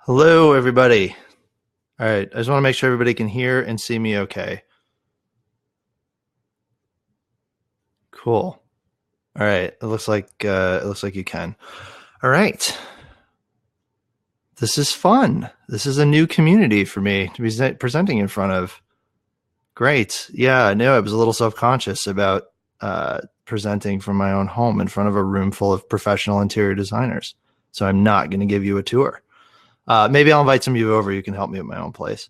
Hello, everybody. All right, I just want to make sure everybody can hear and see me okay. Cool. All right, it looks like you can. All right. This is fun. This is a new community for me to be presenting in front of. Great. Yeah, I know I was a little self-conscious about presenting from my own home in front of a room full of professional interior designers. So I'm not going to give you a tour. Maybe I'll invite some of you over. You can help me at my own place.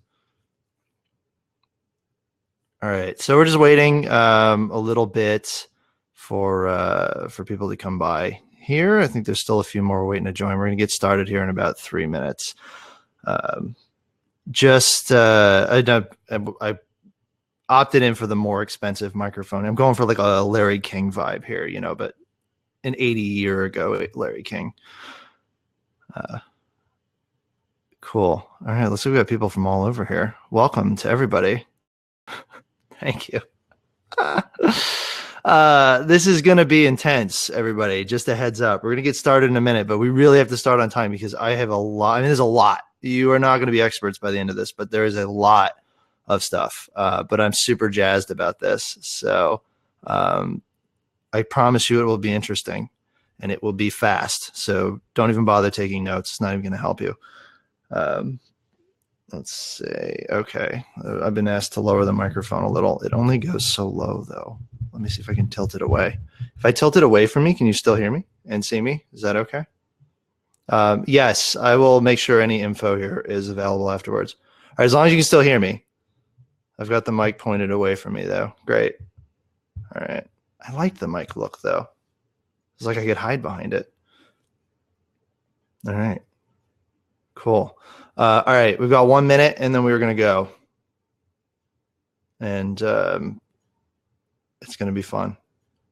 All right, so we're just waiting a little bit for people to come by here. I think there's still a few more waiting to join. We're going to get started here in about 3 minutes. I opted in for the more expensive microphone. I'm going for like a Larry King vibe here, you know, but an 80-year ago Larry King. Cool. All right, let's see. We got people from all over here. Welcome to everybody. Thank you. This is going to be intense, everybody. Just a heads up. We're going to get started in a minute, but we really have to start on time because I have a lot. I mean, there's a lot. You are not going to be experts by the end of this, but there is a lot of stuff. But I'm super jazzed about this. So I promise you it will be interesting and it will be fast. So don't even bother taking notes. It's not even going to help you. Let's see. Okay. I've been asked to lower the microphone a little. It only goes so low, though. Let me see if I can tilt it away. If I tilt it away from me, can you still hear me and see me? Is that okay? Yes, I will make sure any info here is available afterwards. All right, as long as you can still hear me. I've got the mic pointed away from me, though. Great. All right. I like the mic look, though. It's like I could hide behind it. All right. Cool. All right, we've got 1 minute, and then we were going to go. And it's going to be fun.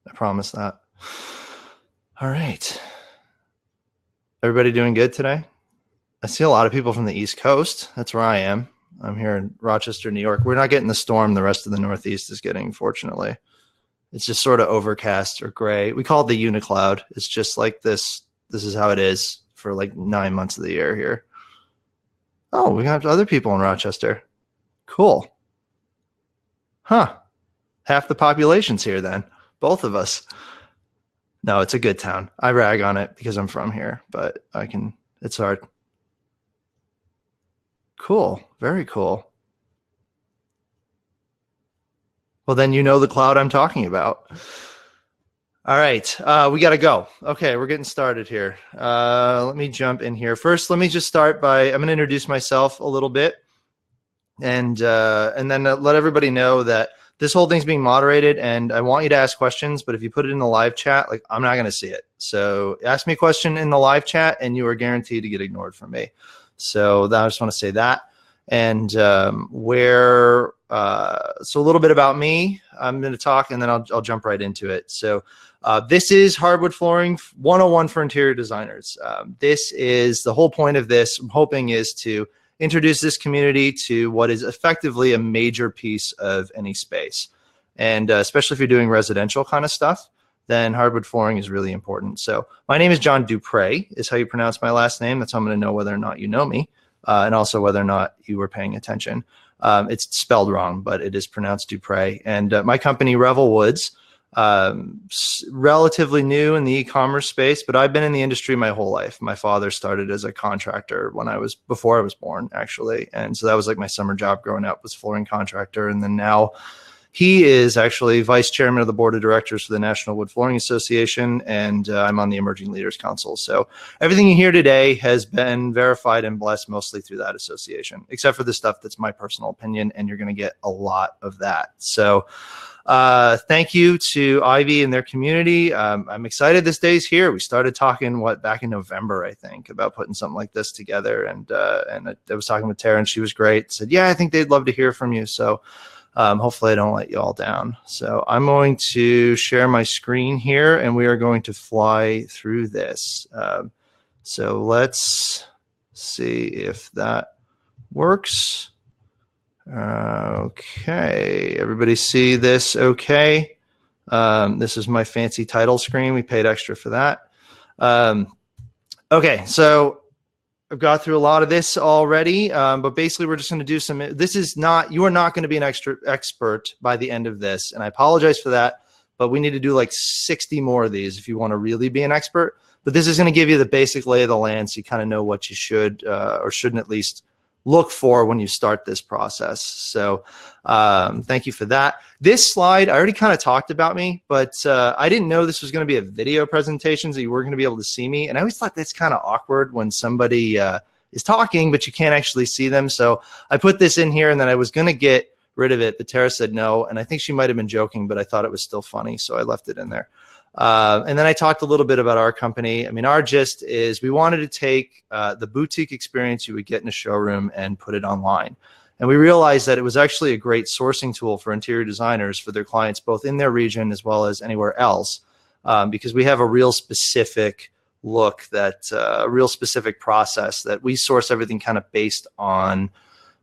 I promise that. All right. Everybody doing good today? I see a lot of people from the East Coast. That's where I am. I'm here in Rochester, New York. We're not getting the storm the rest of the Northeast is getting, fortunately. It's just sort of overcast or gray. We call it the unicloud. It's just like this. This is how it is for like 9 months of the year here. Oh, we got other people in Rochester. Cool. Huh. Half the population's here then. Both of us. No, it's a good town. I rag on it because I'm from here, but it's hard. Cool. Very cool. Well, then you know the cloud I'm talking about. All right, we got to go. Okay, we're getting started here. Let me jump in here. First, let me just start by, I'm going to introduce myself a little bit and then let everybody know that this whole thing's being moderated and I want you to ask questions, but if you put it in the live chat, like I'm not going to see it. So ask me a question in the live chat and you are guaranteed to get ignored from me. So I just want to say that. And so a little bit about me. I'm going to talk and then I'll jump right into it. So this is Hardwood Flooring 101 for interior designers. This is the whole point of this. I'm hoping is to introduce this community to what is effectively a major piece of any space. And especially if you're doing residential kind of stuff, then hardwood flooring is really important. So my name is John Dupre is how you pronounce my last name. That's how I'm going to know whether or not you know me and also whether or not you were paying attention. It's spelled wrong, but it is pronounced Dupre. And my company, Revel Woods, relatively new in the e-commerce space, but I've been in the industry my whole life. My father started as a contractor before I was born, actually. And so that was like my summer job growing up, was flooring contractor. And then now he is actually vice chairman of the board of directors for the National Wood Flooring Association. And I'm on the Emerging Leaders Council. So everything you hear today has been verified and blessed mostly through that association, except for the stuff that's my personal opinion. And you're going to get a lot of that. So thank you to Ivy and their community. I'm excited this day's here. We started talking back in November, I think, about putting something like this together. And I was talking with Tara and she was great. Said, yeah, I think they'd love to hear from you. So hopefully I don't let you all down. So I'm going to share my screen here and we are going to fly through this. So let's see if that works. Okay, everybody see this okay? This is my fancy title screen. We paid extra for that. Okay, so I've got through a lot of this already, but basically we're just going to do some, you are not going to be an expert by the end of this. And I apologize for that, but we need to do like 60 more of these if you want to really be an expert. But this is going to give you the basic lay of the land, so you kind of know what you should or shouldn't at least look for when you start this process. So thank you for that. This slide, I already kind of talked about me, but I didn't know this was going to be a video presentation, so you were going to be able to see me. And I always thought that's kind of awkward when somebody is talking, but you can't actually see them. So I put this in here, and then I was going to get rid of it, but Tara said no. And I think she might have been joking, but I thought it was still funny, so I left it in there. And then I talked a little bit about our company. I mean, our gist is we wanted to take the boutique experience you would get in a showroom and put it online. And we realized that it was actually a great sourcing tool for interior designers for their clients, both in their region as well as anywhere else, because we have a real specific look, that a real specific process that we source everything kind of based on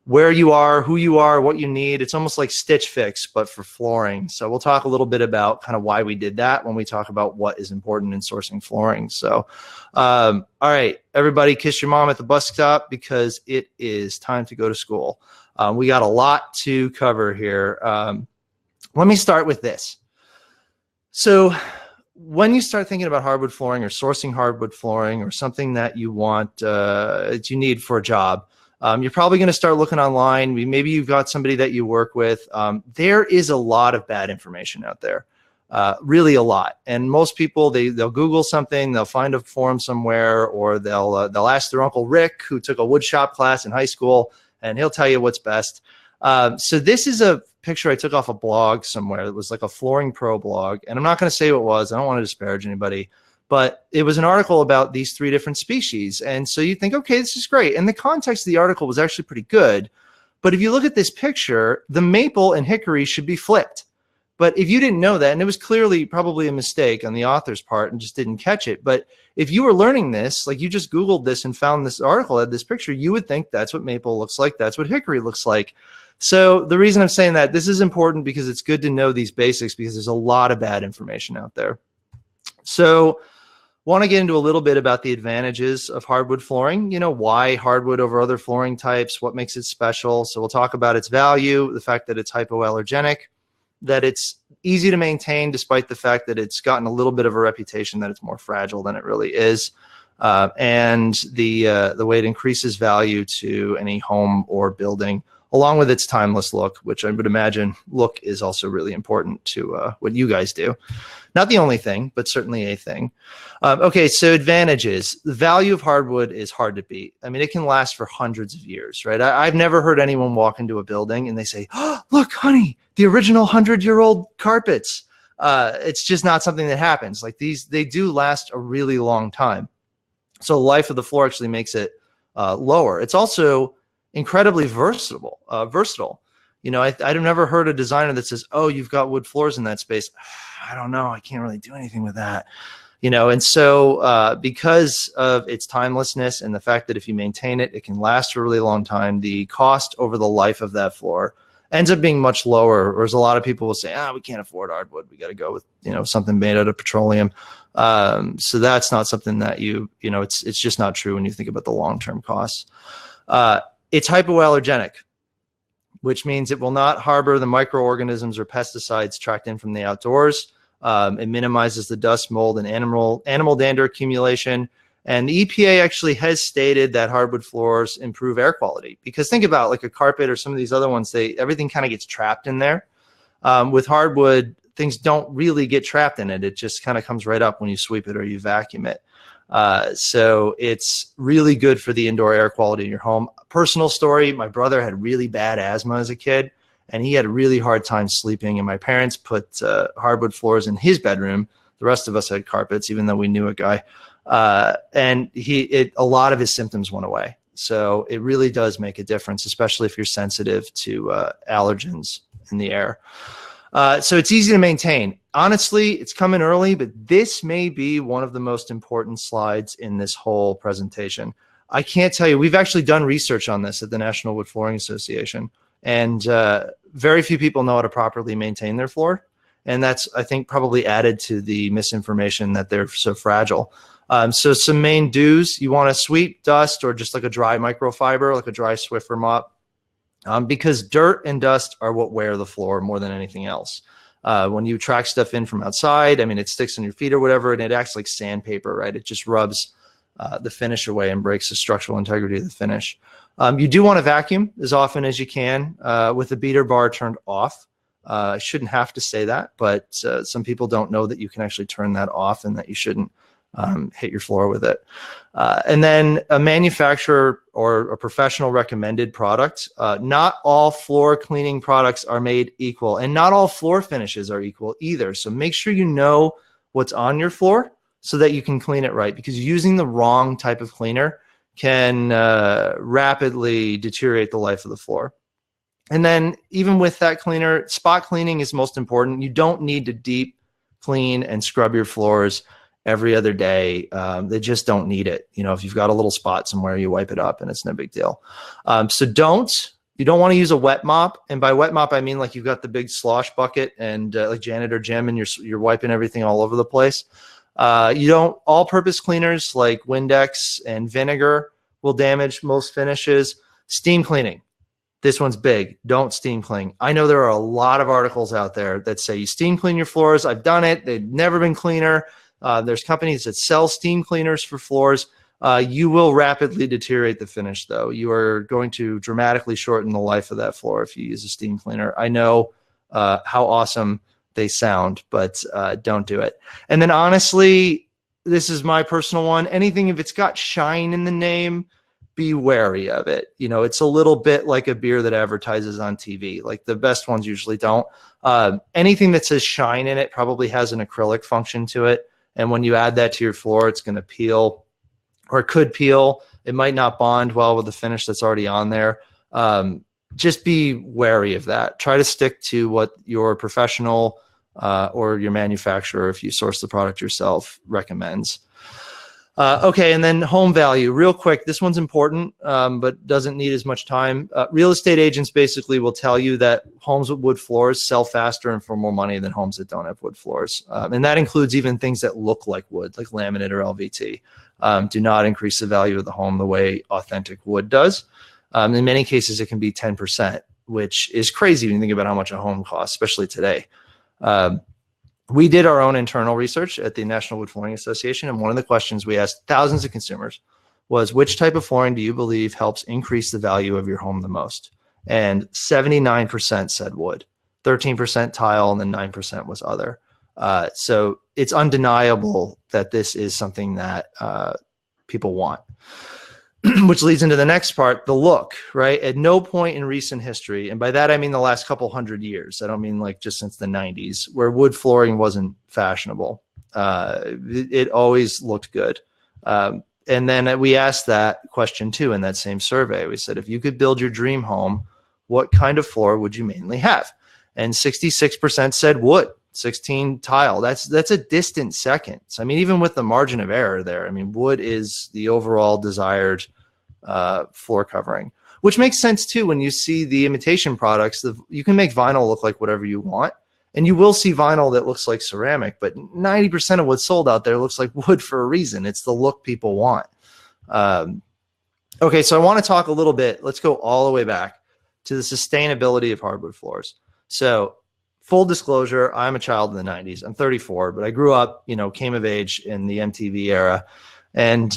where you are, who you are, what you need. It's almost like Stitch Fix, but for flooring. So we'll talk a little bit about kind of why we did that when we talk about what is important in sourcing flooring. So, all right, everybody kiss your mom at the bus stop, because it is time to go to school. We got a lot to cover here. Let me start with this. So when you start thinking about hardwood flooring or sourcing hardwood flooring or something that you want, that you need for a job, you're probably going to start looking online. Maybe you've got somebody that you work with. There is a lot of bad information out there, really a lot. And most people, they'll Google something, they'll find a forum somewhere, or they'll ask their Uncle Rick, who took a wood shop class in high school, and he'll tell you what's best. So this is a picture I took off a blog somewhere. It was like a Flooring Pro blog, and I'm not going to say what it was. I don't want to disparage anybody. But it was an article about these 3 different species. And so you think, okay, this is great. And the context of the article was actually pretty good. But if you look at this picture, the maple and hickory should be flipped. But if you didn't know that, and it was clearly probably a mistake on the author's part and just didn't catch it. But if you were learning this, like you just Googled this and found this article had this picture, you would think that's what maple looks like. That's what hickory looks like. So the reason I'm saying that, this is important because it's good to know these basics, because there's a lot of bad information out there. So want to get into a little bit about the advantages of hardwood flooring. You know, why hardwood over other flooring types, what makes it special. So we'll talk about its value, the fact that it's hypoallergenic, that it's easy to maintain despite the fact that it's gotten a little bit of a reputation that it's more fragile than it really is, and the way it increases value to any home or building, along with its timeless look, which I would imagine look is also really important to what you guys do. Not the only thing, but certainly a thing. Okay, so advantages. The value of hardwood is hard to beat. I mean, it can last for hundreds of years, right? I've never heard anyone walk into a building and they say, oh, look, honey, the original 100-year-old carpets. It's just not something that happens. Like these, they do last a really long time. So the life of the floor actually makes it lower. It's also incredibly versatile. You know, I've never heard a designer that says, oh, you've got wood floors in that space. I don't know. I can't really do anything with that. You know, and so because of its timelessness and the fact that if you maintain it, it can last for a really long time, the cost over the life of that floor ends up being much lower. Whereas a lot of people will say, we can't afford hardwood. We got to go with, you know, something made out of petroleum. So that's not something that you know, it's just not true when you think about the long-term costs. It's hypoallergenic, which means it will not harbor the microorganisms or pesticides tracked in from the outdoors. It minimizes the dust, mold, and animal dander accumulation. And the EPA actually has stated that hardwood floors improve air quality, because think about like a carpet or some of these other ones, everything kind of gets trapped in there. With hardwood, things don't really get trapped in it. It just kind of comes right up when you sweep it or you vacuum it. So it's really good for the indoor air quality in your home. Personal story, my brother had really bad asthma as a kid, and he had a really hard time sleeping, and my parents put hardwood floors in his bedroom. The rest of us had carpets, even though we knew a guy. And a lot of his symptoms went away. So it really does make a difference, especially if you're sensitive to allergens in the air. So it's easy to maintain. Honestly, it's coming early, but this may be one of the most important slides in this whole presentation. I can't tell you, we've actually done research on this at the National Wood Flooring Association, and very few people know how to properly maintain their floor. And that's, I think, probably added to the misinformation that they're so fragile. So some main do's: you want to sweep, dust, or just like a dry microfiber, like a dry Swiffer mop, because dirt and dust are what wear the floor more than anything else. When you track stuff in from outside, I mean, it sticks on your feet or whatever, and it acts like sandpaper, right? It just rubs the finish away and breaks the structural integrity of the finish. You do want to vacuum as often as you can with the beater bar turned off. I shouldn't have to say that, but some people don't know that you can actually turn that off and that you shouldn't hit your floor with it. And then a manufacturer or a professional recommended product. Not all floor cleaning products are made equal, and not all floor finishes are equal either. So make sure you know what's on your floor so that you can clean it right, because using the wrong type of cleaner can rapidly deteriorate the life of the floor. And then even with that cleaner, spot cleaning is most important. You don't need to deep clean and scrub your floors every other day. They just don't need it. You know, if you've got a little spot somewhere, you wipe it up and it's no big deal. So you don't want to use a wet mop. And by wet mop, I mean like you've got the big slosh bucket and like Janitor Jim, and you're wiping everything all over the place. All-purpose cleaners like Windex and vinegar will damage most finishes. Steam cleaning. This one's big. Don't steam clean. I know there are a lot of articles out there that say you steam clean your floors. I've done it. They've never been cleaner. There's companies that sell steam cleaners for floors. You will rapidly deteriorate the finish, though. You are going to dramatically shorten the life of that floor if you use a steam cleaner. I know how awesome they sound, but don't do it. And then honestly, this is my personal one. Anything, if it's got shine in the name, be wary of it. You know, it's a little bit like a beer that advertises on TV. Like the best ones usually don't. Anything that says shine in it probably has an acrylic function to it. And when you add that to your floor, it's going to peel, or it could peel. It might not bond well with the finish that's already on there. Just be wary of that. Try to stick to what your professional or your manufacturer, if you source the product yourself, recommends. Okay, and then home value. Real quick, this one's important, but doesn't need as much time. Real estate agents basically will tell you that homes with wood floors sell faster and for more money than homes that don't have wood floors. And that includes even things that look like wood, like laminate or LVT. Do not increase the value of the home the way authentic wood does. In many cases, it can be 10%, which is crazy when you think about how much a home costs, especially today. We did our own internal research at the National Wood Flooring Association, and one of the questions we asked thousands of consumers was, which type of flooring do you believe helps increase the value of your home the most? And 79% said wood, 13% tile, and then 9% was other. So it's undeniable that this is something that people want. Which leads into the next part, the look, right? At no point in recent history, and by that I mean the last couple hundred years, I don't mean like just since the 90s, where wood flooring wasn't fashionable. It always looked good. And then we asked that question too in that same survey. We said, if you could build your dream home, what kind of floor would you mainly have? And 66% said wood, 16 tile. That's a distant second. So, I mean, even with the margin of error there, I mean, wood is the overall desired floor covering, which makes sense too. When you see the imitation products, you can make vinyl look like whatever you want, and you will see vinyl that looks like ceramic, but 90% of what's sold out there looks like wood for a reason. It's the look people want. Okay, so I want to talk a little bit. Let's go all the way back to the sustainability of hardwood floors. So full disclosure, I'm a child in the 90s. I'm 34, but I grew up, came of age in the MTV era. And,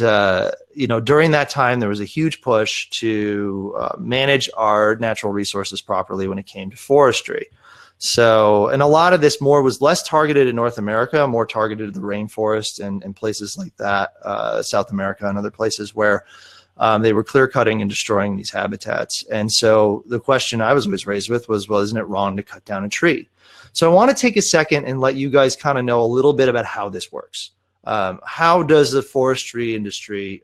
during that time, there was a huge push to manage our natural resources properly when it came to forestry. So, and a lot of this was less targeted in North America, more targeted at the rainforest and places like that, South America and other places where they were clear cutting and destroying these habitats. And so the question I was always raised with was, well, isn't it wrong to cut down a tree? So I want to take a second and let you guys kind of know a little bit about how this works. How does the forestry industry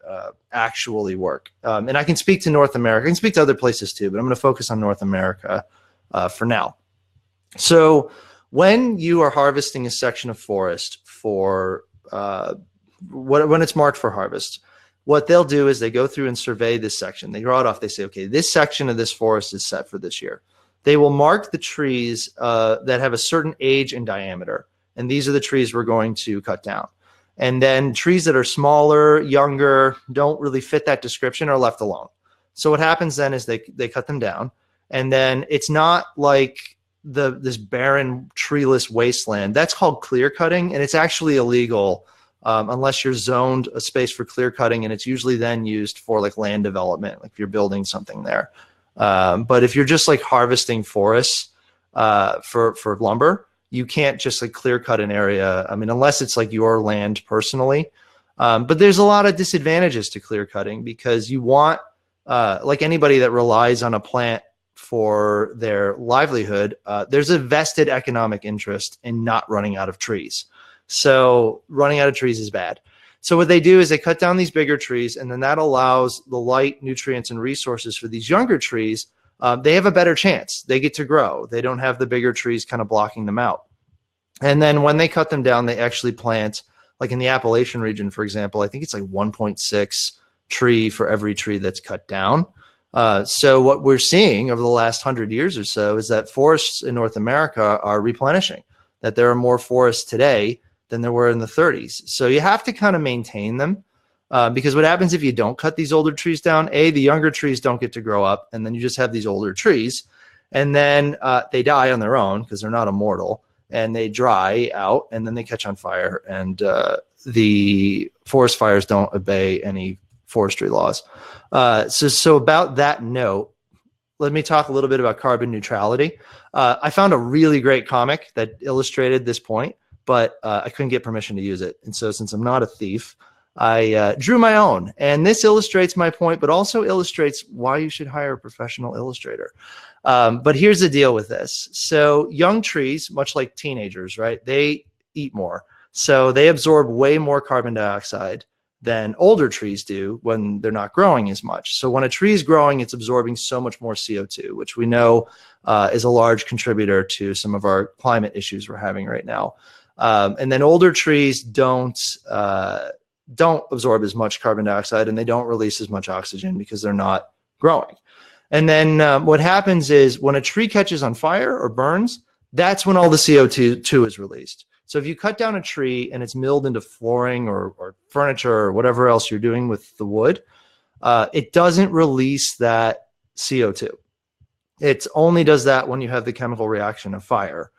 actually work? And I can speak to North America. I can speak to other places too, but I'm going to focus on North America for now. So when you are harvesting a section of forest for when it's marked for harvest, what they'll do is they go through and survey this section. They draw it off. They say, okay, this section of this forest is set for this year. They will mark the trees that have a certain age and diameter. And these are the trees we're going to cut down. And then trees that are smaller, younger, don't really fit that description are left alone. So what happens then is they cut them down, and then it's not like this barren treeless wasteland. That's called clear cutting, and it's actually illegal unless you're zoned a space for clear cutting, and it's usually then used for like land development, like if you're building something there. But if you're just like harvesting forests for lumber, you can't just like clear cut an area. I mean, unless it's like your land personally. But there's a lot of disadvantages to clear cutting because you want, like anybody that relies on a plant for their livelihood, there's a vested economic interest in not running out of trees. So running out of trees is bad. So what they do is they cut down these bigger trees, and then that allows the light, nutrients, and resources for these younger trees. They have a better chance. They get to grow. They don't have the bigger trees kind of blocking them out. And then when they cut them down, they actually plant, like in the Appalachian region, for example, I think it's like 1.6 tree for every tree that's cut down. So what we're seeing over the last 100 years or so is that forests in North America are replenishing, that there are more forests today than there were in the 30s. So you have to kind of maintain them because what happens if you don't cut these older trees down? A, the younger trees don't get to grow up, and then you just have these older trees, and then they die on their own because they're not immortal, and they dry out, and then they catch on fire, and the forest fires don't obey any forestry laws. So about that note, let me talk a little bit about carbon neutrality. I found a really great comic that illustrated this point, but I couldn't get permission to use it. And so since I'm not a thief, I drew my own. And this illustrates my point, but also illustrates why you should hire a professional illustrator. But here's the deal with this. So young trees, much like teenagers, right? They eat more. So they absorb way more carbon dioxide than older trees do when they're not growing as much. So when a tree is growing, it's absorbing so much more CO2, which we know is a large contributor to some of our climate issues we're having right now. And then older trees don't absorb as much carbon dioxide, and they don't release as much oxygen because they're not growing. And then what happens is when a tree catches on fire or burns, that's when all the CO2 is released. So if you cut down a tree and it's milled into flooring or furniture or whatever else you're doing with the wood, it doesn't release that CO2. It only does that when you have the chemical reaction of fire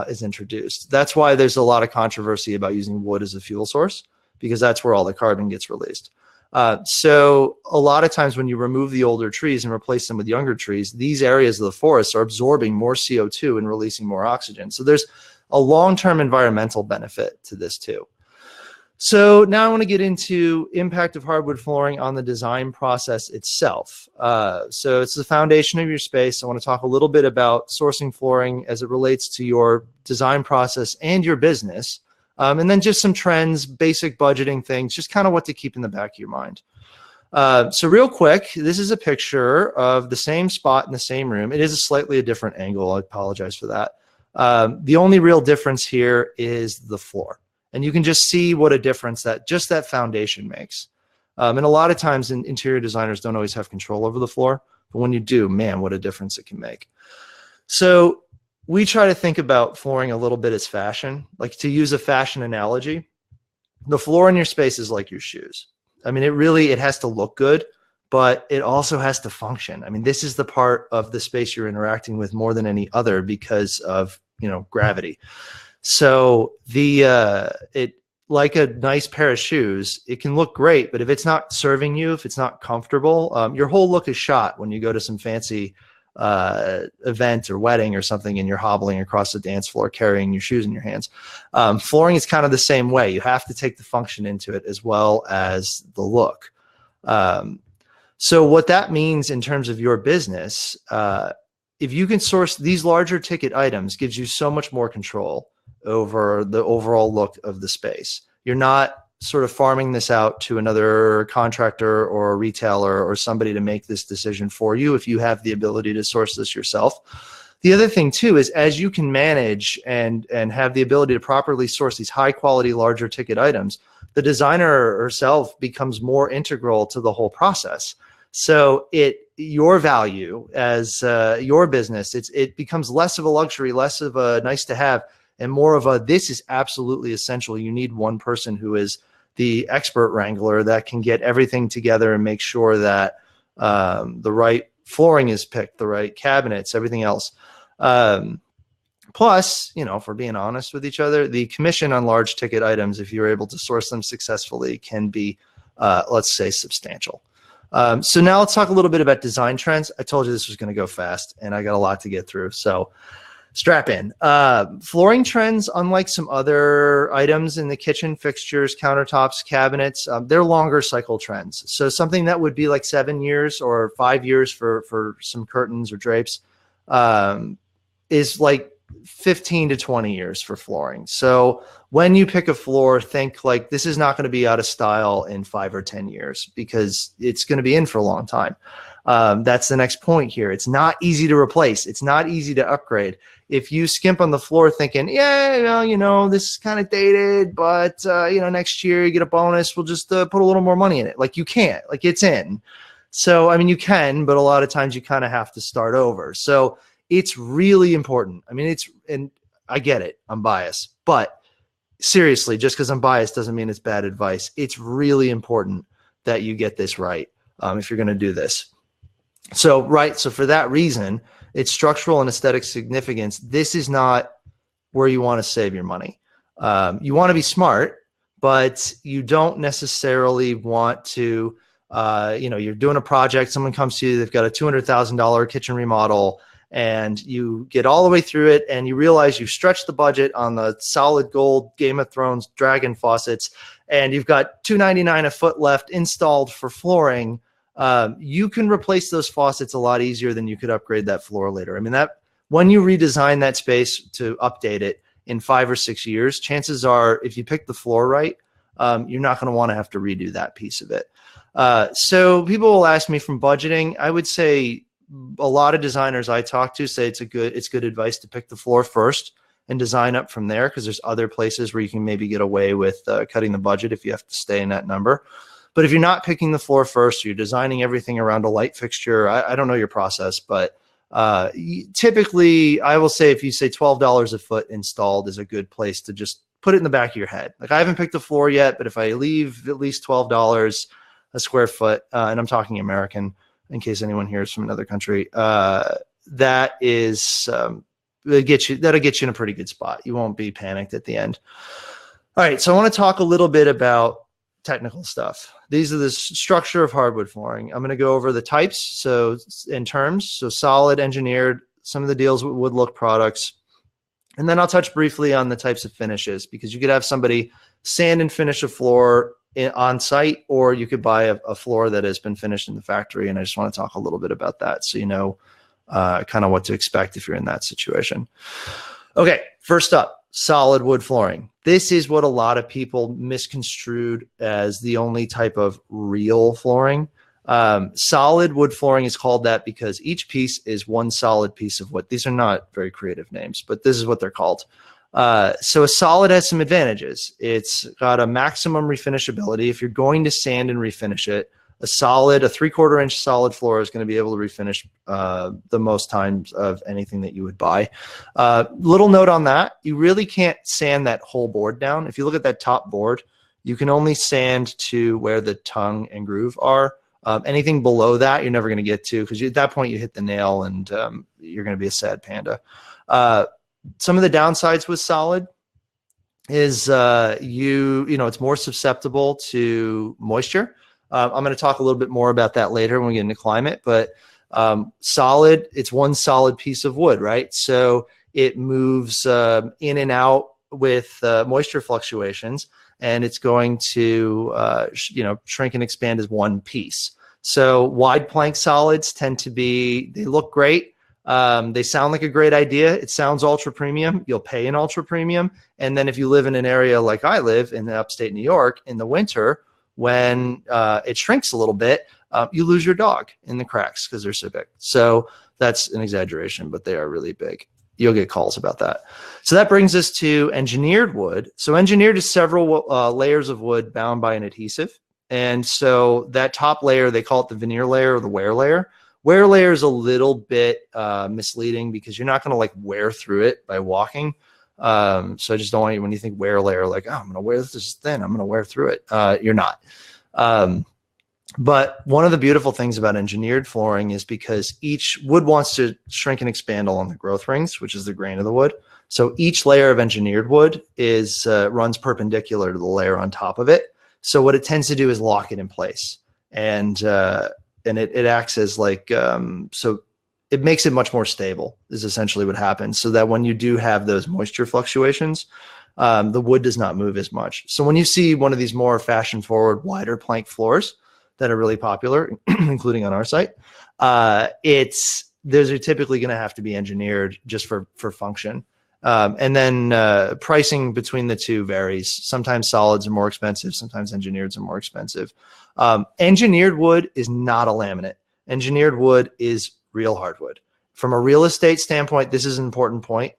is introduced. That's why there's a lot of controversy about using wood as a fuel source, because that's where all the carbon gets released. So a lot of times when you remove the older trees and replace them with younger trees, these areas of the forest are absorbing more CO2 and releasing more oxygen. So there's a long-term environmental benefit to this too. So now I want to get into impact of hardwood flooring on the design process itself. So it's the foundation of your space. I want to talk a little bit about sourcing flooring as it relates to your design process and your business. And then just some trends, basic budgeting things, just kind of what to keep in the back of your mind. So real quick, this is a picture of the same spot in the same room. It is a slightly different angle. I apologize for that. The only real difference here is the floor. And you can just see what a difference that just that foundation makes. And a lot of times interior designers don't always have control over the floor, but when you do, man, what a difference it can make. So we try to think about flooring a little bit as fashion. Like, to use a fashion analogy, the floor in your space is like your shoes. I mean, it has to look good, but it also has to function. I mean, this is the part of the space you're interacting with more than any other because of, gravity. So like a nice pair of shoes, it can look great, but if it's not serving you, if it's not comfortable, your whole look is shot when you go to some fancy event or wedding or something and you're hobbling across the dance floor carrying your shoes in your hands. Flooring is kind of the same way. You have to take the function into it as well as the look. So what that means in terms of your business, if you can source these larger ticket items, gives you so much more control over the overall look of the space. You're not sort of farming this out to another contractor or a retailer or somebody to make this decision for you if you have the ability to source this yourself. The other thing too is, as you can manage and have the ability to properly source these high quality, larger ticket items, the designer herself becomes more integral to the whole process. So your value as your business, it becomes less of a luxury, less of a nice to have, and more of a, this is absolutely essential. You need one person who is the expert wrangler that can get everything together and make sure that the right flooring is picked, the right cabinets, everything else. Plus, you know, if we're being honest with each other, the commission on large ticket items, if you're able to source them successfully, can be, let's say, substantial. So now let's talk a little bit about design trends. I told you this was going to go fast, and I got a lot to get through. So strap in. Flooring trends, unlike some other items in the kitchen, fixtures, countertops, cabinets, they're longer cycle trends. So something that would be like 7 years or 5 years for some curtains or drapes is like 15 to 20 years for flooring. So when you pick a floor, think like this is not going to be out of style in 5 or 10 years because it's going to be in for a long time. That's the next point here. It's not easy to replace. It's not easy to upgrade. If you skimp on the floor thinking, yeah, well, you know, this is kind of dated, but, you know, next year you get a bonus, we'll just put a little more money in it. Like you can't, like it's in. So, I mean, you can, but a lot of times you kind of have to start over. So it's really important. I mean, and I get it. I'm biased, but seriously, just because I'm biased doesn't mean it's bad advice. It's really important that you get this right if you're going to do this. So, so for that reason, its structural and aesthetic significance, this is not where you want to save your money. You want to be smart, but you don't necessarily want to, you know, you're doing a project, someone comes to you, they've got a $200,000 kitchen remodel, and you get all the way through it and you realize you've stretched the budget on the solid gold Game of Thrones dragon faucets, and you've got $299 a foot left installed for flooring. You can replace those faucets a lot easier than you could upgrade that floor later. I mean, that when you redesign that space to update it in 5 or 6 years, chances are if you pick the floor right, you're not going to want to have to redo that piece of it. So people will ask me from budgeting. I would say a lot of designers I talk to say it's good advice to pick the floor first and design up from there, because there's other places where you can maybe get away with cutting the budget if you have to stay in that number. But if you're not picking the floor first, you're designing everything around a light fixture. I don't know your process, but typically I will say if you say $12 a foot installed is a good place to just put it in the back of your head. Like I haven't picked the floor yet, but if I leave at least $12 a square foot, and I'm talking American in case anyone here is from another country, that is, that'll get you in a pretty good spot. You won't be panicked at the end. All right. So I want to talk a little bit about technical stuff. These are the structure of hardwood flooring. I'm going to go over the types. So in terms, so solid, engineered, some of the deals with wood look products. And then I'll touch briefly on the types of finishes, because you could have somebody sand and finish a floor on site, or you could buy a floor that has been finished in the factory. And I just want to talk a little bit about that, so you know kind of what to expect if you're in that situation. Okay, first up, solid wood flooring. This is what a lot of people misconstrued as the only type of real flooring. Solid wood flooring is called that because each piece is one solid piece of wood. These are not very creative names, but this is what they're called. So a solid has some advantages. It's got a maximum refinishability. If you're going to sand and refinish it, a 3/4 inch solid floor is going to be able to refinish the most times of anything that you would buy. Little note on that, you really can't sand that whole board down. If you look at that top board, you can only sand to where the tongue and groove are. Anything below that, you're never going to get to, because at that point you hit the nail and you're going to be a sad panda. Some of the downsides with solid is you know, it's more susceptible to moisture. I'm going to talk a little bit more about that later when we get into climate, but solid, it's one solid piece of wood, right? So it moves in and out with moisture fluctuations, and it's going to you know, shrink and expand as one piece. So wide plank solids tend to be, they look great. They sound like a great idea. It sounds ultra premium. You'll pay an ultra premium. And then if you live in an area like I live in the upstate New York in the winter, when it shrinks a little bit, you lose your dog in the cracks because they're so big. So that's an exaggeration, but they are really big. You'll get calls about that. So that brings us to engineered wood. So engineered is several layers of wood bound by an adhesive. And so that top layer, they call it the veneer layer or the wear layer. Wear layer is a little bit misleading because you're not going to like wear through it by walking. So I just don't want you, when you think wear layer, like, oh, I'm going to wear this is thin, I'm going to wear through it. You're not. But one of the beautiful things about engineered flooring is because each wood wants to shrink and expand along the growth rings, which is the grain of the wood. So each layer of engineered wood is runs perpendicular to the layer on top of it. So what it tends to do is lock it in place, and it acts as like so it makes it much more stable. Is essentially what happens. So that when you do have those moisture fluctuations, the wood does not move as much. So when you see one of these more fashion forward, wider plank floors that are really popular, including on our site, those are typically going to have to be engineered just for function. And then pricing between the two varies. Sometimes solids are more expensive. Sometimes engineereds are more expensive. Engineered wood is not a laminate. Engineered wood is real hardwood. From a real estate standpoint, this is an important point.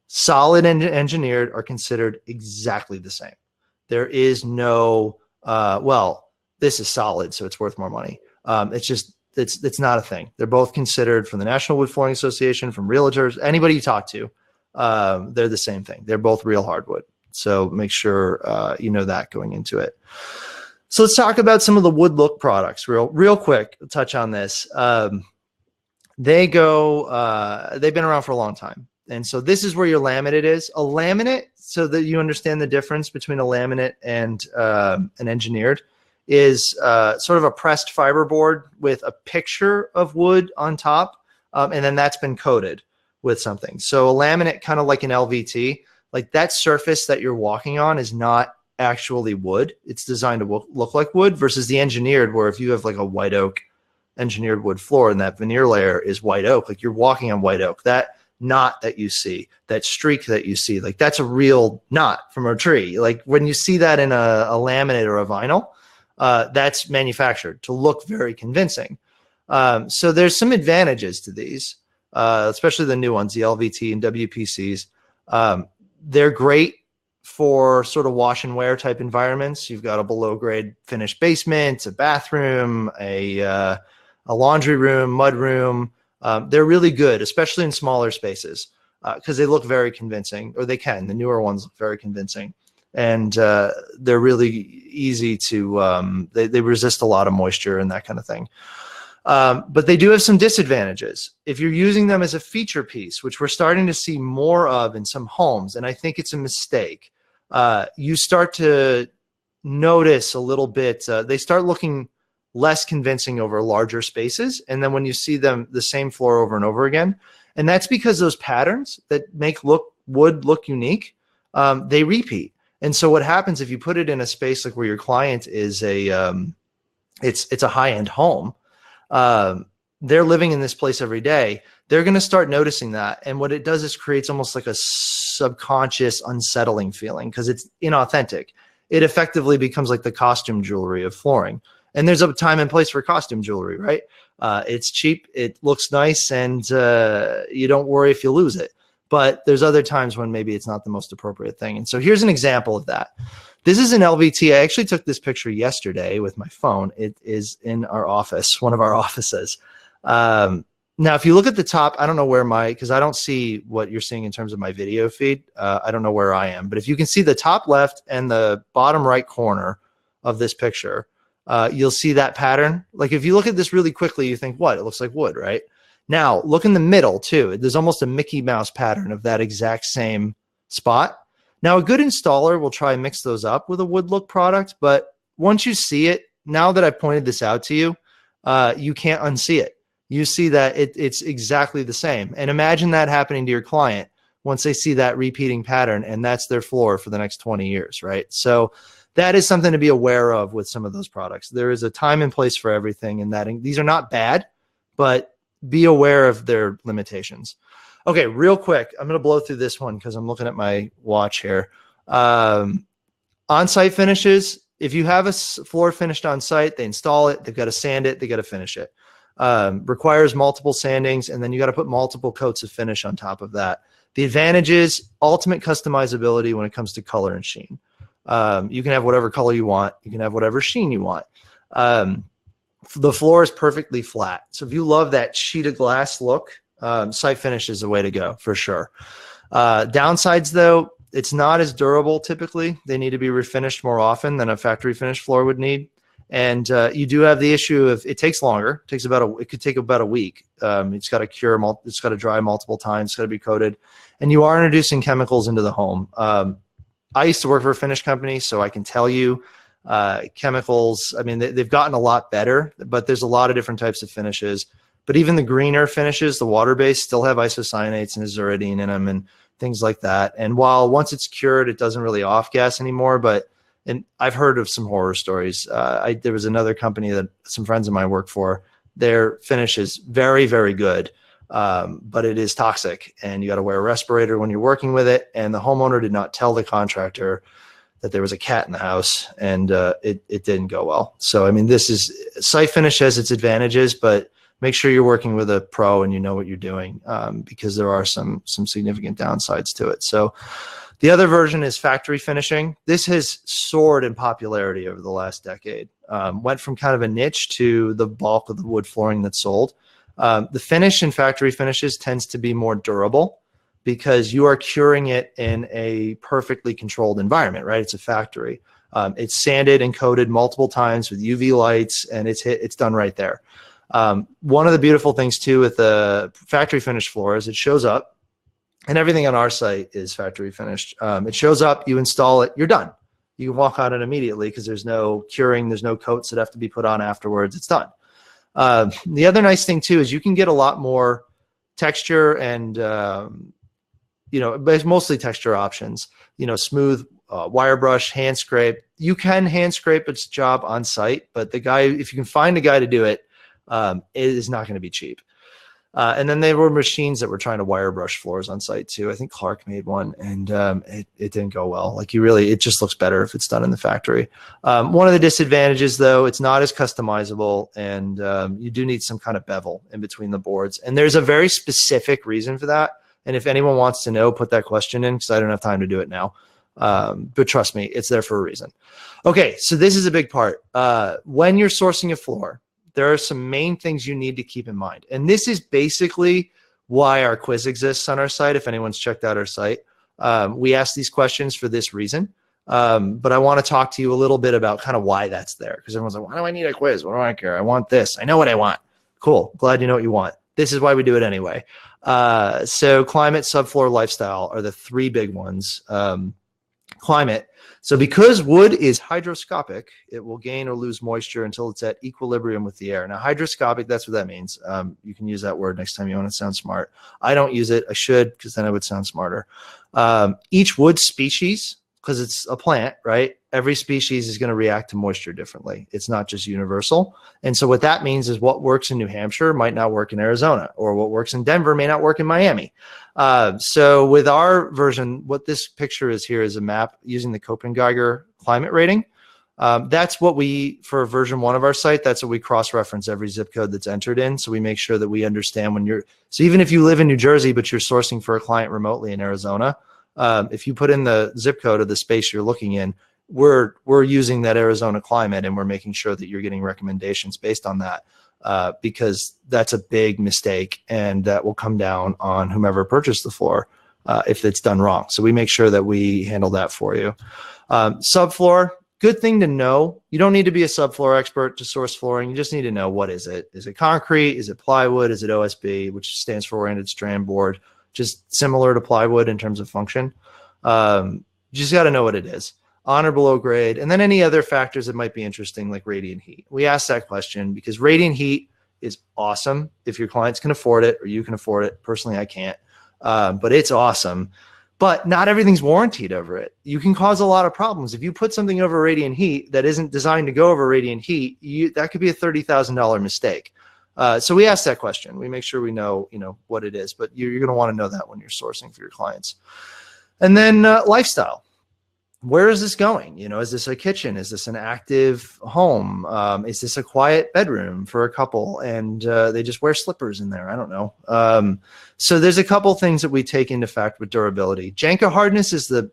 Solid and engineered are considered exactly the same. There is no, this is solid, so it's worth more money. It's not a thing. They're both considered, from the National Wood Flooring Association, from realtors, anybody you talk to, they're the same thing. They're both real hardwood. So make sure you know that going into it. So let's talk about some of the wood look products real quick. Touch on this. They've been around for a long time. And so this is where your laminate is. A laminate, so that you understand the difference between a laminate and an engineered, is sort of a pressed fiberboard with a picture of wood on top, and then that's been coated with something. So a laminate, kind of like an LVT, like that surface that you're walking on is not actually wood. It's designed to look like wood, versus the engineered, where if you have like a white oak engineered wood floor and that veneer layer is white oak, like you're walking on white oak. That knot that you see, that streak that you see, like that's a real knot from a tree. Like when you see that in a laminate or a vinyl, that's manufactured to look very convincing. So there's some advantages to these, especially the new ones, the LVT and WPCs. They're great for sort of wash and wear type environments. You've got a below grade finished basement, a bathroom, a laundry room, mud room. They're really good, especially in smaller spaces, because they look very convincing, or they can. The newer ones look very convincing. And they're really easy to, they resist a lot of moisture and that kind of thing. But they do have some disadvantages. If you're using them as a feature piece, which we're starting to see more of in some homes, and I think it's a mistake, you start to notice a little bit, they start looking less convincing over larger spaces. And then when you see them, the same floor over and over again, and that's because those patterns that make wood look unique, they repeat. And so what happens if you put it in a space like where your client is it's a high-end home, they're living in this place every day, they're going to start noticing that. And what it does is creates almost like a subconscious unsettling feeling, because it's inauthentic. It effectively becomes like the costume jewelry of flooring. And there's a time and place for costume jewelry, right? It's cheap, it looks nice, and you don't worry if you lose it. But there's other times when maybe it's not the most appropriate thing. And so here's an example of that. This is an LVT. I actually took this picture yesterday with my phone. It is in our office, one of our offices. Now, if you look at the top, I don't know where because I don't see what you're seeing in terms of my video feed. I don't know where I am. But if you can see the top left and the bottom right corner of this picture, you'll see that pattern. Like if you look at this really quickly, you think, what? It looks like wood, right? Now, look in the middle too. There's almost a Mickey Mouse pattern of that exact same spot. Now, a good installer will try and mix those up with a wood look product, but once you see it, now that I've pointed this out to you, you can't unsee it. You see that it's exactly the same. And imagine that happening to your client once they see that repeating pattern, and that's their floor for the next 20 years, right? So that is something to be aware of with some of those products. There is a time and place for everything, and that these are not bad, but be aware of their limitations. Okay, real quick, I'm going to blow through this one because I'm looking at my watch here. On-site finishes, if you have a floor finished on site, they install it, they've got to sand it, they got to finish it. Requires multiple sandings, and then you got to put multiple coats of finish on top of that. The advantage is ultimate customizability when it comes to color and sheen. You can have whatever color you want. You can have whatever sheen you want. The floor is perfectly flat. So if you love that sheet of glass look, site finish is the way to go for sure. Downsides though, it's not as durable typically. They need to be refinished more often than a factory finished floor would need. And you do have the issue of it takes longer. It takes it could take about a week. It's got to cure, it's got to dry multiple times. It's got to be coated, and you are introducing chemicals into the home. I used to work for a finish company, so I can tell you chemicals. I mean, they've gotten a lot better, but there's a lot of different types of finishes. But even the greener finishes, the water-based, still have isocyanates and azuridine in them and things like that. And while once it's cured, it doesn't really off-gas anymore, and I've heard of some horror stories. There was another company that some friends of mine work for. Their finish is very, very good, but it is toxic, and you got to wear a respirator when you're working with it. And the homeowner did not tell the contractor that there was a cat in the house, and it didn't go well. So, I mean, site finish has its advantages, but make sure you're working with a pro and you know what you're doing, because there are some significant downsides to it. So the other version is factory finishing. This has soared in popularity over the last decade. Went from kind of a niche to the bulk of the wood flooring that's sold. The finish in factory finishes tends to be more durable because you are curing it in a perfectly controlled environment, right? It's a factory. It's sanded and coated multiple times with UV lights, and it's done right there. One of the beautiful things too with the factory finished floor is it shows up, and everything on our site is factory finished. It shows up, you install it, you're done. You can walk on it immediately because there's no curing, there's no coats that have to be put on afterwards. It's done. The other nice thing too is you can get a lot more texture and, but it's mostly texture options, smooth wire brush, hand scrape. You can hand scrape its job on site, but if you can find a guy to do it, it is not going to be cheap. And then there were machines that were trying to wire brush floors on site too. I think Clark made one, and it didn't go well. Like it just looks better if it's done in the factory. One of the disadvantages though, it's not as customizable, and you do need some kind of bevel in between the boards. And there's a very specific reason for that. And if anyone wants to know, put that question in because I don't have time to do it now. But trust me, it's there for a reason. Okay, so this is a big part. When you're sourcing a floor, there are some main things you need to keep in mind. And this is basically why our quiz exists on our site. If anyone's checked out our site, we ask these questions for this reason. But I want to talk to you a little bit about kind of why that's there. Because everyone's like, why do I need a quiz? What do I care? I want this. I know what I want. Cool. Glad you know what you want. This is why we do it anyway. So climate, subfloor, lifestyle are the three big ones. Climate. So because wood is hydroscopic, it will gain or lose moisture until it's at equilibrium with the air. Now, hydroscopic, that's what that means. You can use that word next time you want to sound smart. I don't use it. I should, because then I would sound smarter. Each wood species, because it's a plant, right? Every species is going to react to moisture differently. It's not just universal. And so what that means is what works in New Hampshire might not work in Arizona, or what works in Denver may not work in Miami. So with our version, what this picture is here is a map using the Copenhagen climate rating. That's what for version 1 of our site, that's what we cross-reference every zip code that's entered in. So we make sure that we understand so even if you live in New Jersey, but you're sourcing for a client remotely in Arizona, if you put in the zip code of the space you're looking in, we're using that Arizona climate, and we're making sure that you're getting recommendations based on that, because that's a big mistake, and that will come down on whomever purchased the floor if it's done wrong. So we make sure that we handle that for you. Subfloor, good thing to know. You don't need to be a subfloor expert to source flooring. You just need to know, what is it? Is it concrete? Is it plywood? Is it OSB, which stands for oriented strand board, just similar to plywood in terms of function. You just got to know what it is. On or below grade, and then any other factors that might be interesting, like radiant heat. We ask that question because radiant heat is awesome if your clients can afford it or you can afford it. Personally, I can't, but it's awesome. But not everything's warranted over it. You can cause a lot of problems. If you put something over radiant heat that isn't designed to go over radiant heat, that could be a $30,000 mistake. So we ask that question. We make sure we know, what it is, but you're going to want to know that when you're sourcing for your clients. And then lifestyle. Where is this going? Is this a kitchen? Is this an active home? Is this a quiet bedroom for a couple and they just wear slippers in there? I don't know. So there's a couple things that we take into fact with durability. Jenga hardness is the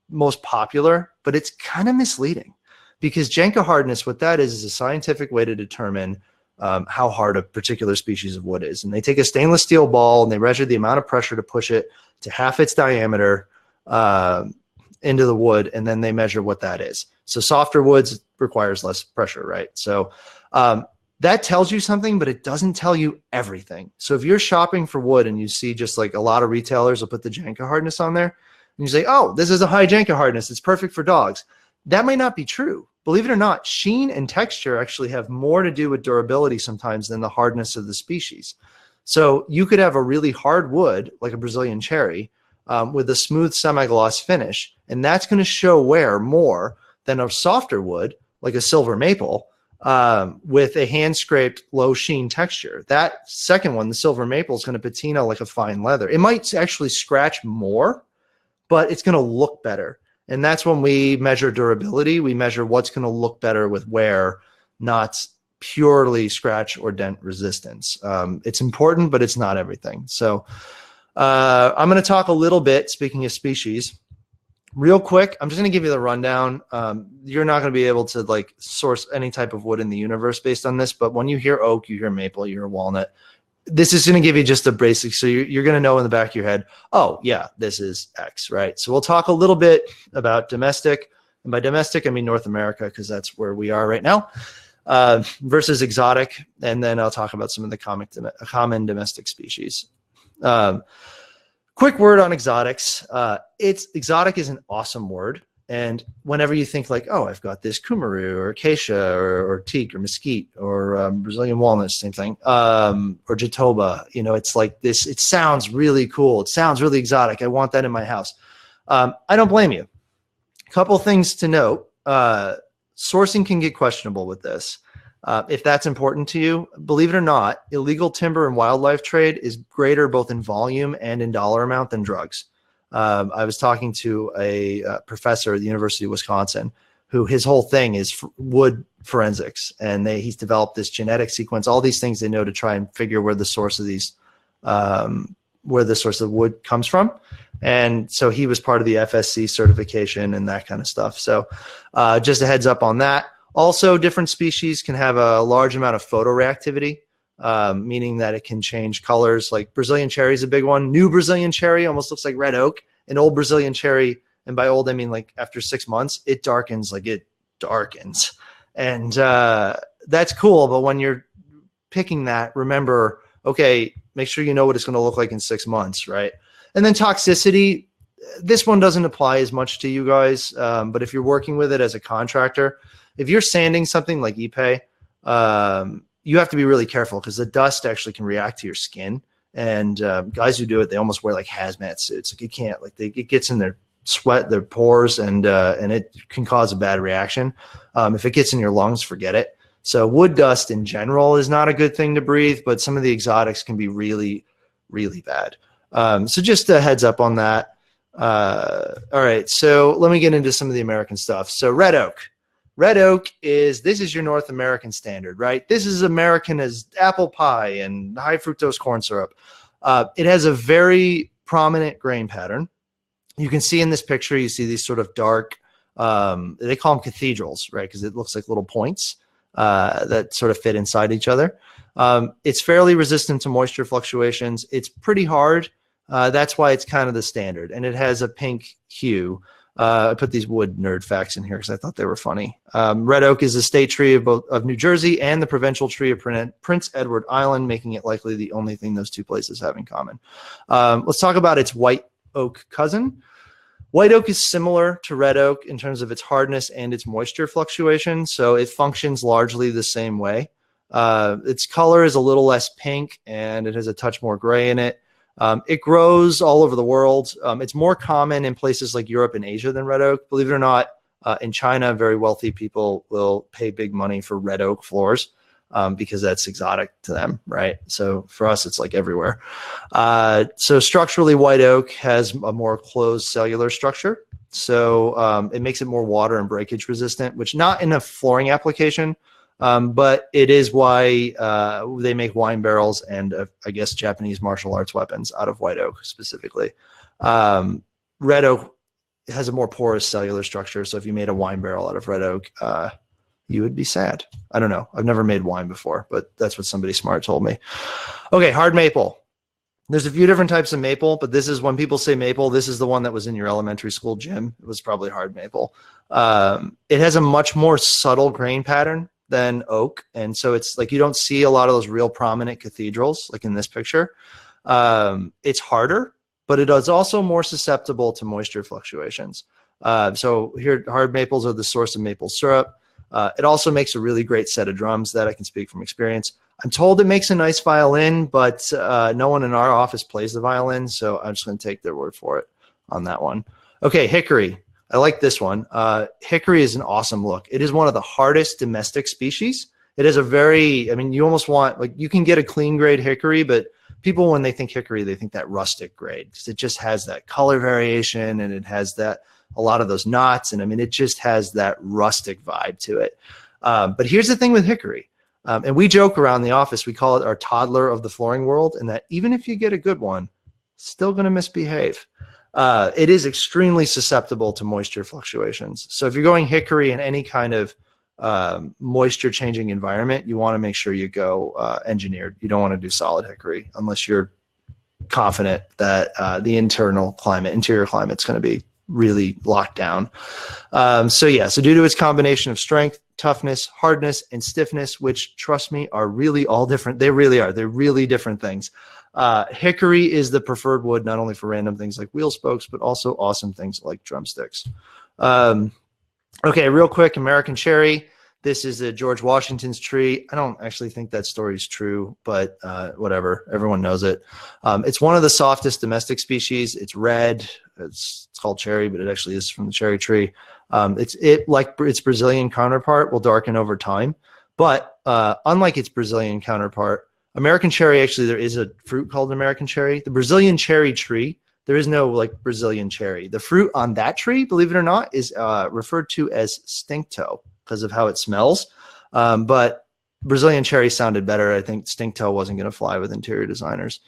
most popular, but it's kind of misleading, because Jenga hardness, what that is a scientific way to determine how hard a particular species of wood is. And they take a stainless steel ball and they measure the amount of pressure to push it to half its diameter into the wood, and then they measure what that is. So softer woods requires less pressure, right? So that tells you something, but it doesn't tell you everything. So if you're shopping for wood and you see just like a lot of retailers will put the Janka hardness on there, and you say, oh, this is a high Janka hardness, it's perfect for dogs. That might not be true. Believe it or not, sheen and texture actually have more to do with durability sometimes than the hardness of the species. So you could have a really hard wood, like a Brazilian cherry, with a smooth semi-gloss finish, and that's going to show wear more than a softer wood, like a silver maple, with a hand-scraped low sheen texture. That second one, the silver maple, is going to patina like a fine leather. It might actually scratch more, but it's going to look better. And that's when we measure durability. We measure what's going to look better with wear, not purely scratch or dent resistance. It's important, but it's not everything. So I'm going to talk a little bit, speaking of species, real quick. I'm just going to give you the rundown. You're not going to be able to like source any type of wood in the universe based on this, but when you hear oak, you hear maple, you hear walnut. This is going to give you just the basics. So you're going to know in the back of your head, oh yeah, this is X, right? So we'll talk a little bit about domestic. And by domestic, I mean North America, because that's where we are right now, versus exotic. And then I'll talk about some of the common domestic species. Quick word on exotics. Exotic is an awesome word. And whenever you think like, oh, I've got this kumaru or acacia or teak or mesquite or Brazilian walnut, same thing, or jatoba, you know, it's like this, it sounds really cool. It sounds really exotic. I want that in my house. I don't blame you. A couple things to note. Sourcing can get questionable with this. If that's important to you, believe it or not, illegal timber and wildlife trade is greater both in volume and in dollar amount than drugs. I was talking to a professor at the University of Wisconsin who his whole thing is wood forensics, and he's developed this genetic sequence, all these things they know to try and figure where the source of these, where the source of wood comes from. And so he was part of the FSC certification and that kind of stuff. So just a heads up on that. Also, different species can have a large amount of photoreactivity, meaning that it can change colors. Like Brazilian cherry is a big one. New Brazilian cherry almost looks like red oak. An old Brazilian cherry, and by old I mean like after 6 months, it darkens, like it darkens. And that's cool, but when you're picking that, remember, okay, make sure you know what it's going to look like in 6 months, right? And then toxicity, this one doesn't apply as much to you guys, but if you're working with it as a contractor, if you're sanding something like Ipe, you have to be really careful because the dust actually can react to your skin. And guys who do it, they almost wear like hazmat suits. Like you can't, like it gets in their sweat, their pores, and it can cause a bad reaction. If it gets in your lungs, forget it. So wood dust in general is not a good thing to breathe, but some of the exotics can be really, really bad. So just a heads up on that. All right, so let me get into some of the American stuff. So red oak. Red oak this is your North American standard, right? This is American as apple pie and high fructose corn syrup. It has a very prominent grain pattern. You can see in this picture, you see these sort of dark, they call them cathedrals, right? Because it looks like little points that sort of fit inside each other. It's fairly resistant to moisture fluctuations. It's pretty hard. That's why it's kind of the standard. And it has a pink hue. I put these wood nerd facts in here because I thought they were funny. Red oak is the state tree of New Jersey and the provincial tree of Prince Edward Island, making it likely the only thing those two places have in common. Let's talk about its white oak cousin. White oak is similar to red oak in terms of its hardness and its moisture fluctuation, so it functions largely the same way. Its color is a little less pink, and it has a touch more gray in it. It grows all over the world. It's more common in places like Europe and Asia than red oak. Believe it or not, in China, very wealthy people will pay big money for red oak floors because that's exotic to them, right? So for us, it's like everywhere. So structurally, white oak has a more closed cellular structure. So it makes it more water and breakage resistant, which not in a flooring application, but it is why they make wine barrels and I guess Japanese martial arts weapons out of white oak specifically. Red oak has a more porous cellular structure. So if you made a wine barrel out of red oak, you would be sad. I don't know. I've never made wine before, but that's what somebody smart told me. Okay, hard maple. There's a few different types of maple, but this is when people say maple, this is the one that was in your elementary school gym. It was probably hard maple. It has a much more subtle grain pattern than oak. And so it's like you don't see a lot of those real prominent cathedrals like in this picture. It's harder, but it is also more susceptible to moisture fluctuations. So here, hard maples are the source of maple syrup. It also makes a really great set of drums that I can speak from experience. I'm told it makes a nice violin, but no one in our office plays the violin, so I'm just going to take their word for it on that one. Okay, hickory. I like this one. Hickory is an awesome look. It is one of the hardest domestic species. It is a very, I mean, you almost want, like, you can get a clean grade hickory, but people, when they think hickory, they think that rustic grade because it just has that color variation and it has that, a lot of those knots. And I mean, it just has that rustic vibe to it. But here's the thing with hickory. And we joke around the office, we call it our toddler of the flooring world, and that even if you get a good one, still going to misbehave. It is extremely susceptible to moisture fluctuations. So if you're going hickory in any kind of moisture changing environment, you want to make sure you go engineered. You don't want to do solid hickory unless you're confident that the interior climate is going to be really locked down. So due to its combination of strength, toughness, hardness, and stiffness, which, trust me, are really all different. They really are. They're really different things. Hickory is the preferred wood, not only for random things like wheel spokes, but also awesome things like drumsticks. Okay, real quick, American cherry. This is a George Washington's tree. I don't actually think that story is true, but whatever. Everyone knows it. It's one of the softest domestic species. It's red. It's called cherry, but it actually is from the cherry tree. Like its Brazilian counterpart will darken over time, but unlike its Brazilian counterpart, American cherry, actually there is a fruit called American cherry. The Brazilian cherry tree, there is no like Brazilian cherry. The fruit on that tree, believe it or not, is referred to as stinktoe because of how it smells. But Brazilian cherry sounded better. I think stinktoe wasn't going to fly with interior designers.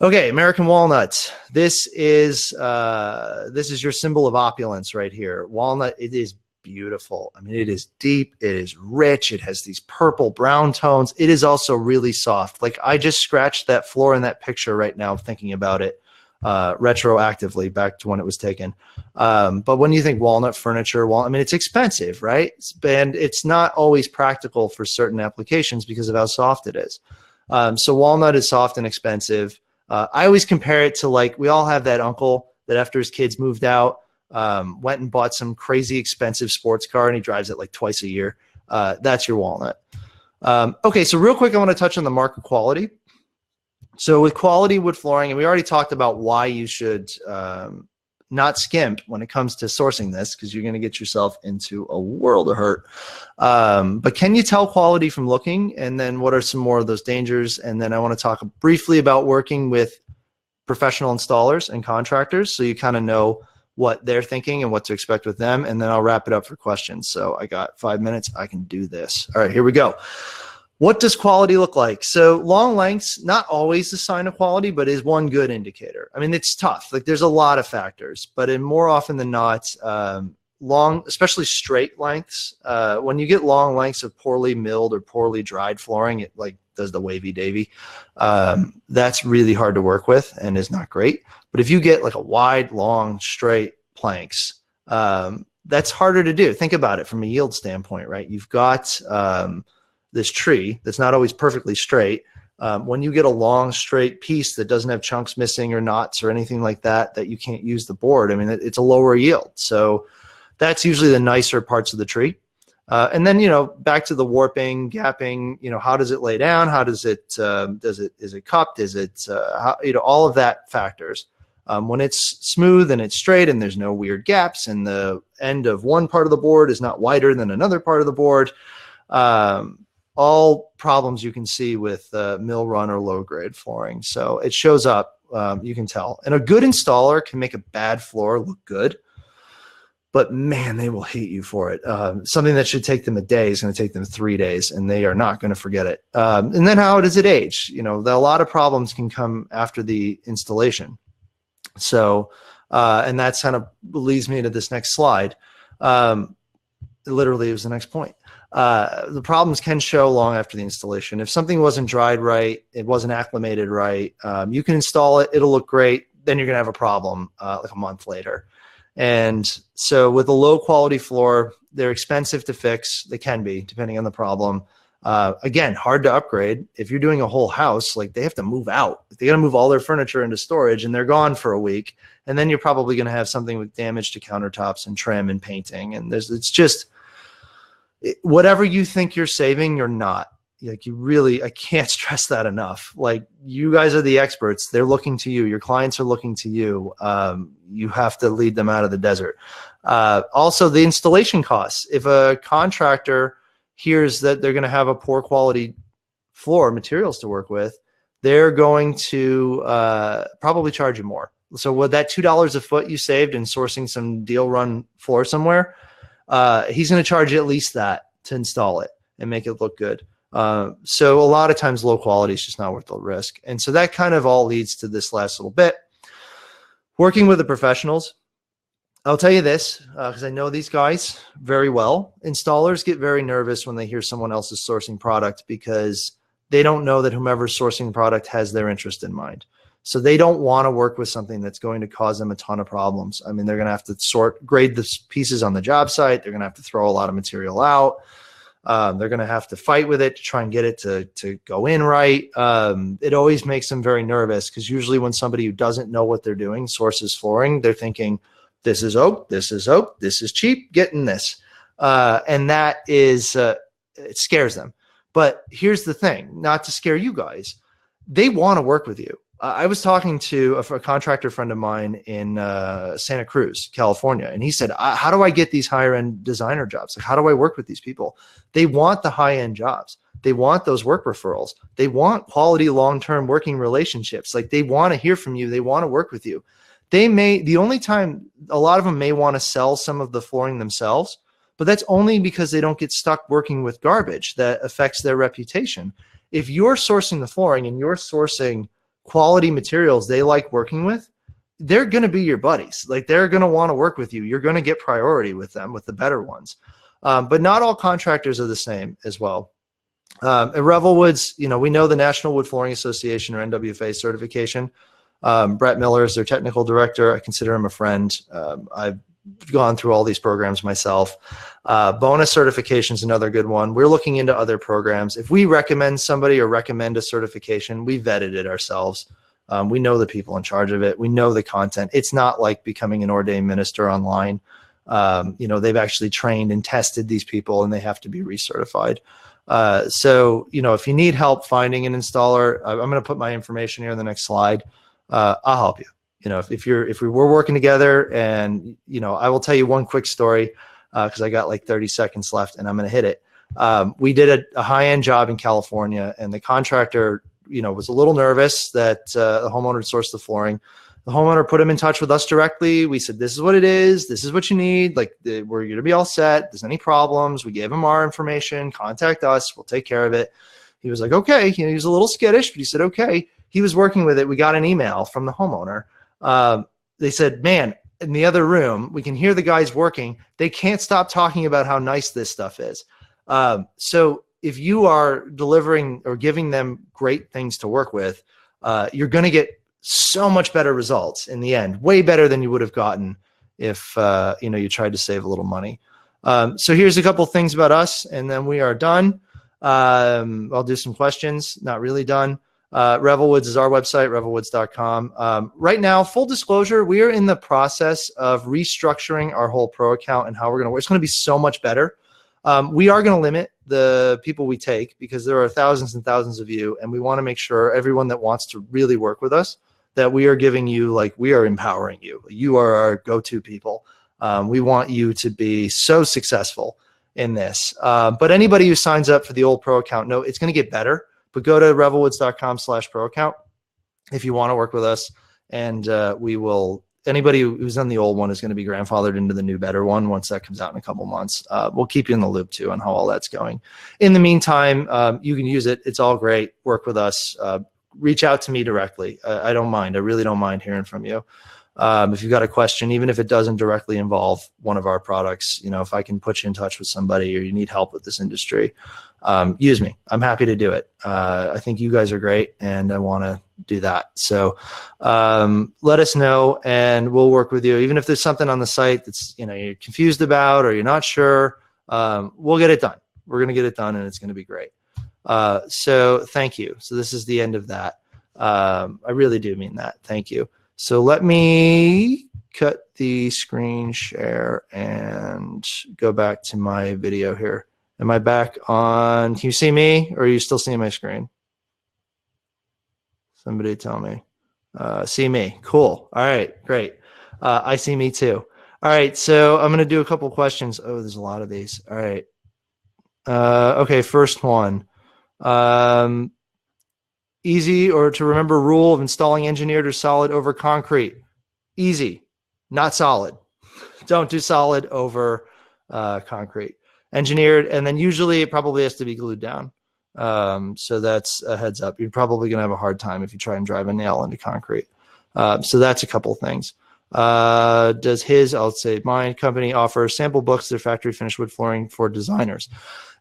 Okay, American walnut. This is your symbol of opulence right here. Walnut, it is beautiful. I mean, it is deep, it is rich, it has these purple brown tones. It is also really soft. Like I just scratched that floor in that picture right now thinking about it retroactively back to when it was taken. But when you think walnut furniture, I mean, it's expensive, right? And it's not always practical for certain applications because of how soft it is. So walnut is soft and expensive. I always compare it to, like, we all have that uncle that after his kids moved out, went and bought some crazy expensive sports car and he drives it like twice a year. That's your walnut. Okay, so real quick, I want to touch on the mark of quality. So with quality wood flooring, and we already talked about why you should not skimp when it comes to sourcing this, because you're going to get yourself into a world of hurt. But can you tell quality from looking? And then what are some more of those dangers? And then I want to talk briefly about working with professional installers and contractors so you kind of know what they're thinking and what to expect with them. And then I'll wrap it up for questions. So I got 5 minutes. I can do this. All right, here we go. What does quality look like? So long lengths, not always a sign of quality, but is one good indicator. I mean, it's tough. Like there's a lot of factors, but in more often than not, long, especially straight lengths, when you get long lengths of poorly milled or poorly dried flooring, it like does the wavy davy. That's really hard to work with and is not great. But if you get like a wide, long, straight planks, that's harder to do. Think about it from a yield standpoint, right? You've got this tree that's not always perfectly straight. When you get a long, straight piece that doesn't have chunks missing or knots or anything like that, that you can't use the board, I mean, it's a lower yield. So that's usually the nicer parts of the tree. And then, you know, back to the warping, gapping, you know, how does it lay down? How does it, is it cupped? Is it, how, you know, all of that factors. When it's smooth and it's straight and there's no weird gaps and the end of one part of the board is not wider than another part of the board, all problems you can see with mill run or low grade flooring. So it shows up, you can tell. And a good installer can make a bad floor look good, but man, they will hate you for it. Something that should take them a day is going to take them 3 days, and they are not going to forget it. And then how does it age? You know, a lot of problems can come after the installation. So, and that's kind of leads me to this next slide. Literally, it was the next point. The problems can show long after the installation. If something wasn't dried right, it wasn't acclimated right, you can install it, it'll look great, then you're gonna have a problem like a month later. And so with a low quality floor, they're expensive to fix. They can be, depending on the problem. Again, hard to upgrade. If you're doing a whole house, like they have to move out. They got to move all their furniture into storage and they're gone for a week. And then you're probably going to have something with damage to countertops and trim and painting. And it's just whatever you think you're saving, you're not. Like you really, I can't stress that enough. Like you guys are the experts. They're looking to you. Your clients are looking to you. You have to lead them out of the desert. Also the installation costs. If a contractor hears that they're going to have a poor quality floor materials to work with, they're going to probably charge you more. So with that $2 a foot you saved in sourcing some deal run floor somewhere, he's going to charge you at least that to install it and make it look good. So a lot of times low quality is just not worth the risk. And so that kind of all leads to this last little bit. Working with the professionals. I'll tell you this, because I know these guys very well. Installers get very nervous when they hear someone else is sourcing product because they don't know that whomever's sourcing product has their interest in mind. So they don't want to work with something that's going to cause them a ton of problems. I mean, they're going to have to grade the pieces on the job site. They're going to have to throw a lot of material out. They're going to have to fight with it to try and get it to go in right. It always makes them very nervous because usually when somebody who doesn't know what they're doing sources flooring, they're thinking, this is oak, this is oak, this is cheap, getting this. And that is, it scares them. But here's the thing, not to scare you guys. They want to work with you. I was talking to a contractor friend of mine in Santa Cruz, California, and he said, how do I get these higher end designer jobs? Like, how do I work with these people? They want the high end jobs. They want those work referrals. They want quality long-term working relationships. Like they want to hear from you. They want to work with you. The only time a lot of them may want to sell some of the flooring themselves, but that's only because they don't get stuck working with garbage that affects their reputation. If you're sourcing the flooring and you're sourcing quality materials they like working with, they're going to be your buddies. Like they're going to want to work with you. You're going to get priority with them, with the better ones. But not all contractors are the same as well. At Revel Woods, we know the National Wood Flooring Association or NWFA certification. Brett Miller is their technical director. I consider him a friend. I've gone through all these programs myself. Bonus certification is another good one. We're looking into other programs. If we recommend somebody or recommend a certification, we vetted it ourselves. We know the people in charge of it. We know the content. It's not like becoming an ordained minister online. They've actually trained and tested these people and they have to be recertified. So, if you need help finding an installer, I'm going to put my information here in the next slide. I'll help you. If we're working together and, I will tell you one quick story because I got like 30 seconds left and I'm going to hit it. We did a high-end job in California and the contractor, was a little nervous that the homeowner had sourced the flooring. The homeowner put him in touch with us directly. We said, this is what it is. This is what you need. Like we're going to be all set. If there's any problems, we gave him our information, contact us. We'll take care of it. He was like, okay. He was a little skittish, but he said, okay. He was working with it. We got an email from the homeowner. They said, man, in the other room, we can hear the guys working. They can't stop talking about how nice this stuff is. So if you are delivering or giving them great things to work with, you're going to get so much better results in the end, way better than you would have gotten if, you tried to save a little money. So here's a couple things about us and then we are done. I'll do some questions, not really done. Revel Woods is our website, revelwoods.com. Right now, full disclosure, we are in the process of restructuring our whole pro account and how we're going to work. It's going to be so much better. We are going to limit the people we take because there are thousands and thousands of you, and we want to make sure everyone that wants to really work with us, that we are giving you, we are empowering you. You are our go-to people. We want you to be so successful in this. But anybody who signs up for the old pro account, no, it's going to get better. But go to revelwoods.com/pro account if you want to work with us. And we will, anybody who's on the old one is going to be grandfathered into the new, better one once that comes out in a couple months. We'll keep you in the loop too on how all that's going. In the meantime, you can use it. It's all great. Work with us. Reach out to me directly. I don't mind. I really don't mind hearing from you. If you've got a question, even if it doesn't directly involve one of our products, if I can put you in touch with somebody or you need help with this industry, use me. I'm happy to do it. I think you guys are great and I want to do that. So let us know and we'll work with you. Even if there's something on the site that's, you're confused about or you're not sure, we'll get it done. We're going to get it done and it's going to be great. So thank you. So this is the end of that. I really do mean that. Thank you. So let me cut the screen share and go back to my video here. Am I back on? Can you see me or are you still seeing my screen? Somebody tell me. See me. Cool. All right, great. I see me too. All right, so I'm going to do a couple questions. Oh, there's a lot of these. All right. Okay, first one. Easy or to remember rule of installing engineered or solid over concrete. Easy, not solid. Don't do solid over concrete. Engineered, and then usually it probably has to be glued down. So that's a heads up. You're probably going to have a hard time if you try and drive a nail into concrete. So that's a couple things. Does I'll say my company offer sample books to factory finished wood flooring for designers?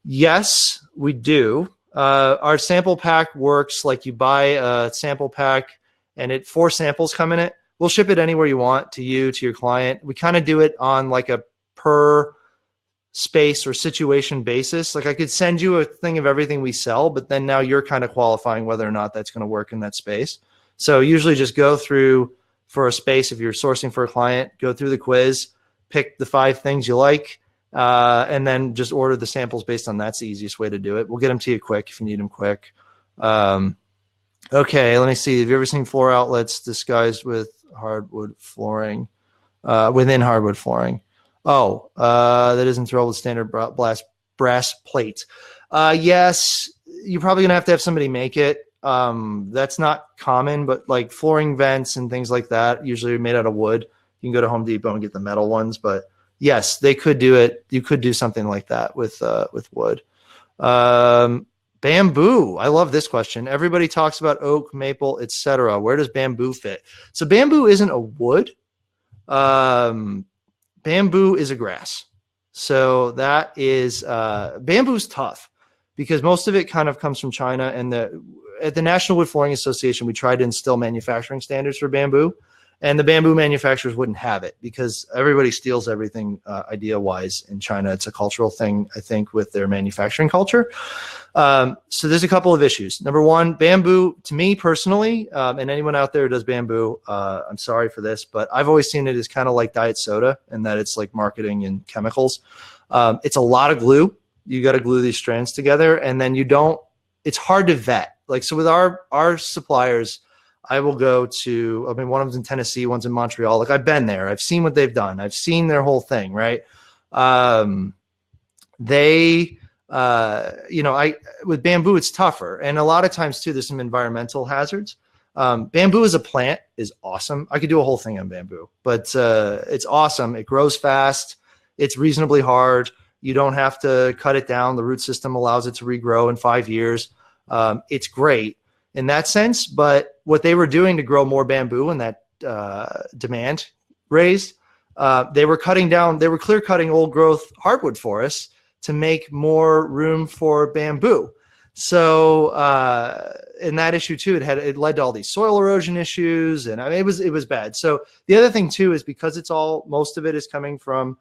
Yes, we do. Our sample pack works like you buy a sample pack and 4 samples come in it. We'll ship it anywhere you want, to you, to your client. We kind of do it on like a per space or situation basis. Like I could send you a thing of everything we sell, but then now you're kind of qualifying whether or not that's going to work in that space. So usually just go through for a space. If you're sourcing for a client, go through the quiz, pick the 5 things you like, and then just order the samples based on that's the easiest way to do it. We'll get them to you quick if you need them quick. Okay, let me see. Have you ever seen floor outlets disguised with hardwood flooring, within hardwood flooring? Oh, that isn't thrilled with standard brass plate. Yes, you're probably going to have somebody make it. That's not common, but like flooring vents and things like that usually are made out of wood. You can go to Home Depot and get the metal ones, but yes, they could do it. You could do something like that with wood. Bamboo. I love this question. Everybody talks about oak, maple, etc. Where does bamboo fit? So bamboo isn't a wood. Bamboo is a grass. So that is bamboo's tough because most of it kind of comes from China. And at the National Wood Flooring Association, we tried to instill manufacturing standards for bamboo. And the bamboo manufacturers wouldn't have it because everybody steals everything idea-wise in China. It's a cultural thing, I think, with their manufacturing culture. So there's a couple of issues. Number one, bamboo, to me personally, and anyone out there who does bamboo, I'm sorry for this, but I've always seen it as kind of like diet soda and that it's like marketing and chemicals. It's a lot of glue. You got to glue these strands together, and then it's hard to vet. Like, so with our suppliers, I will go to, one of them's in Tennessee, one's in Montreal. Like I've been there. I've seen what they've done. I've seen their whole thing, right? With bamboo, it's tougher. And a lot of times too, there's some environmental hazards. Bamboo as a plant is awesome. I could do a whole thing on bamboo, but it's awesome. It grows fast. It's reasonably hard. You don't have to cut it down. The root system allows it to regrow in 5 years. It's great in that sense, but what they were doing to grow more bamboo and that demand raised, they were clear cutting old growth hardwood forests to make more room for bamboo. So in that issue too, it led to all these soil erosion issues, and it was bad. So the other thing too is because most of it is coming from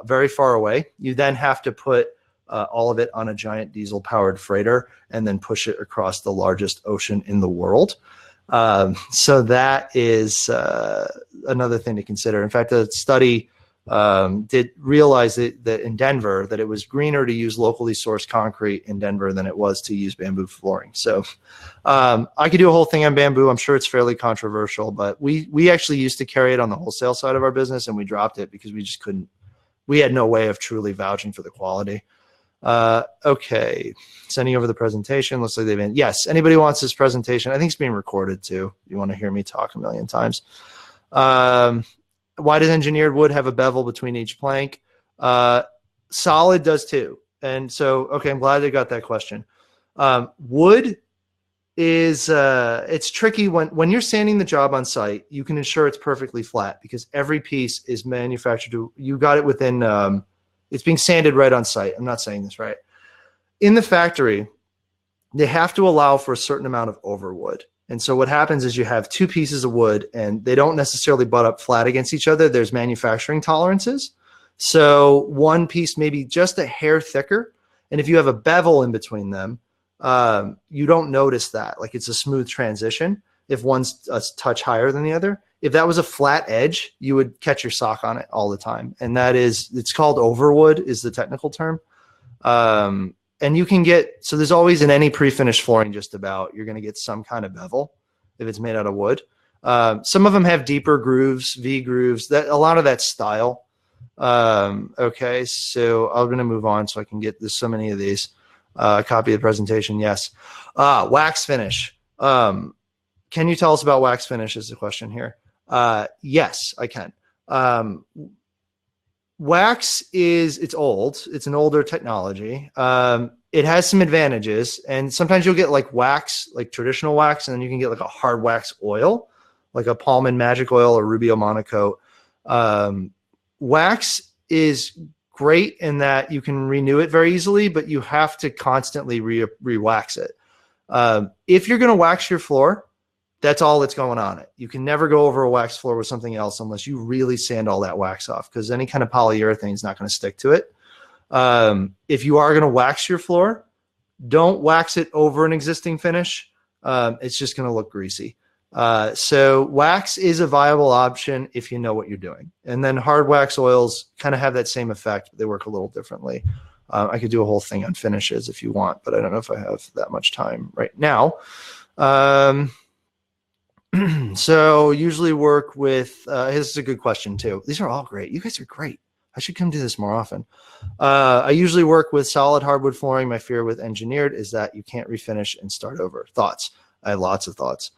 very far away, you then have to put all of it on a giant diesel powered freighter and then push it across the largest ocean in the world. So that is another thing to consider. In fact, a study did realize that in Denver, that it was greener to use locally sourced concrete in Denver than it was to use bamboo flooring. So I could do a whole thing on bamboo. I'm sure it's fairly controversial, but we actually used to carry it on the wholesale side of our business, and we dropped it because we just couldn't. We had no way of truly vouching for the quality. Okay, sending over the presentation. Looks like they've been. Yes, anybody wants this presentation? I think it's being recorded too. You want to hear me talk a million times. Why does engineered wood have a bevel between each plank? Solid does too. And so, okay, I'm glad they got that question. Wood is it's tricky when you're sanding the job on site. You can ensure it's perfectly flat because every piece is manufactured to, you got it within it's being sanded right on site. I'm not saying this right. In the factory, they have to allow for a certain amount of overwood. And so what happens is you have two pieces of wood and they don't necessarily butt up flat against each other. There's manufacturing tolerances. So one piece may be just a hair thicker. And if you have a bevel in between them, you don't notice that. Like it's a smooth transition if one's a touch higher than the other. If that was a flat edge, you would catch your sock on it all the time. And that is, it's called overwood is the technical term. And you can get, so there's always in any pre-finished flooring, just about, you're going to get some kind of bevel if it's made out of wood. Some of them have deeper grooves, V grooves, that a lot of that style. Okay. So I'm going to move on so I can get, there's so many of these. Copy of the presentation. Yes. Wax finish. Can you tell us about wax finish is the question here. Yes, I can. Wax is, it's old. It's an older technology. It has some advantages, and sometimes you'll get like wax, like traditional wax, and then you can get like a hard wax oil, like a Palm Magic Oil or Rubio Monocoat. Wax is great in that you can renew it very easily, but you have to constantly re-wax it. If you're going to wax your floor, that's all that's going on it. You can never go over a wax floor with something else unless you really sand all that wax off, because any kind of polyurethane is not going to stick to it. If you are going to wax your floor, don't wax it over an existing finish. It's just going to look greasy. So wax is a viable option if you know what you're doing. And then hard wax oils kind of have that same effect, but they work a little differently. I could do a whole thing on finishes if you want, but I don't know if I have that much time right now. So usually work with, this is a good question too. These are all great. You guys are great. I should come do this more often. I usually work with solid hardwood flooring. My fear with engineered is that you can't refinish and start over. Thoughts? I have lots of thoughts.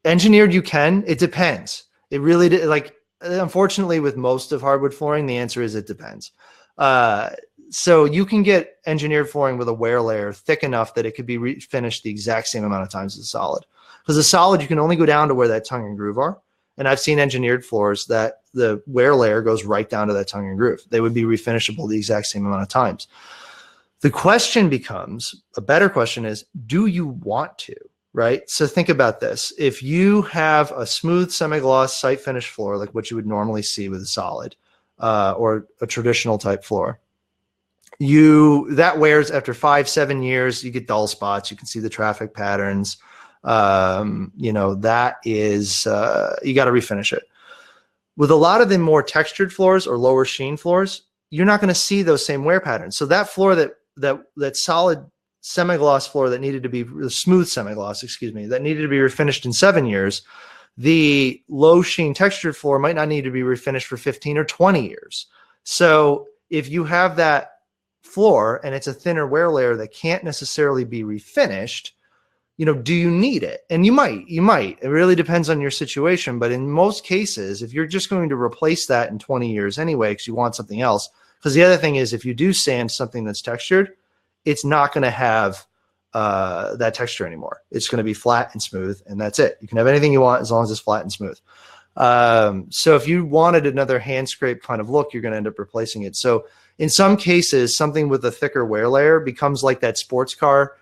Engineered, you can. It depends. It really, like, unfortunately, with most of hardwood flooring, the answer is it depends. So you can get engineered flooring with a wear layer thick enough that it could be refinished the exact same amount of times as a solid. Because a solid, you can only go down to where that tongue and groove are. And I've seen engineered floors that the wear layer goes right down to that tongue and groove. They would be refinishable the exact same amount of times. The question becomes, a better question is, do you want to, right? So think about this. If you have a smooth semi-gloss site finish floor, like what you would normally see with a solid or a traditional type floor, that wears after 5-7 years. You get dull spots. You can see the traffic patterns. That is, you got to refinish it. With a lot of the more textured floors or lower sheen floors, you're not going to see those same wear patterns. So that floor that solid semi-gloss floor that needed to be smooth semi-gloss, that needed to be refinished in 7 years, the low sheen textured floor might not need to be refinished for 15 or 20 years. So if you have that floor and it's a thinner wear layer that can't necessarily be refinished, do you need it? And you might. It really depends on your situation. But in most cases, if you're just going to replace that in 20 years anyway, because you want something else, because the other thing is, if you do sand something that's textured, it's not going to have that texture anymore. It's going to be flat and smooth, and that's it. You can have anything you want as long as it's flat and smooth. So if you wanted another hand scrape kind of look, you're going to end up replacing it. So in some cases, something with a thicker wear layer becomes like that sports car.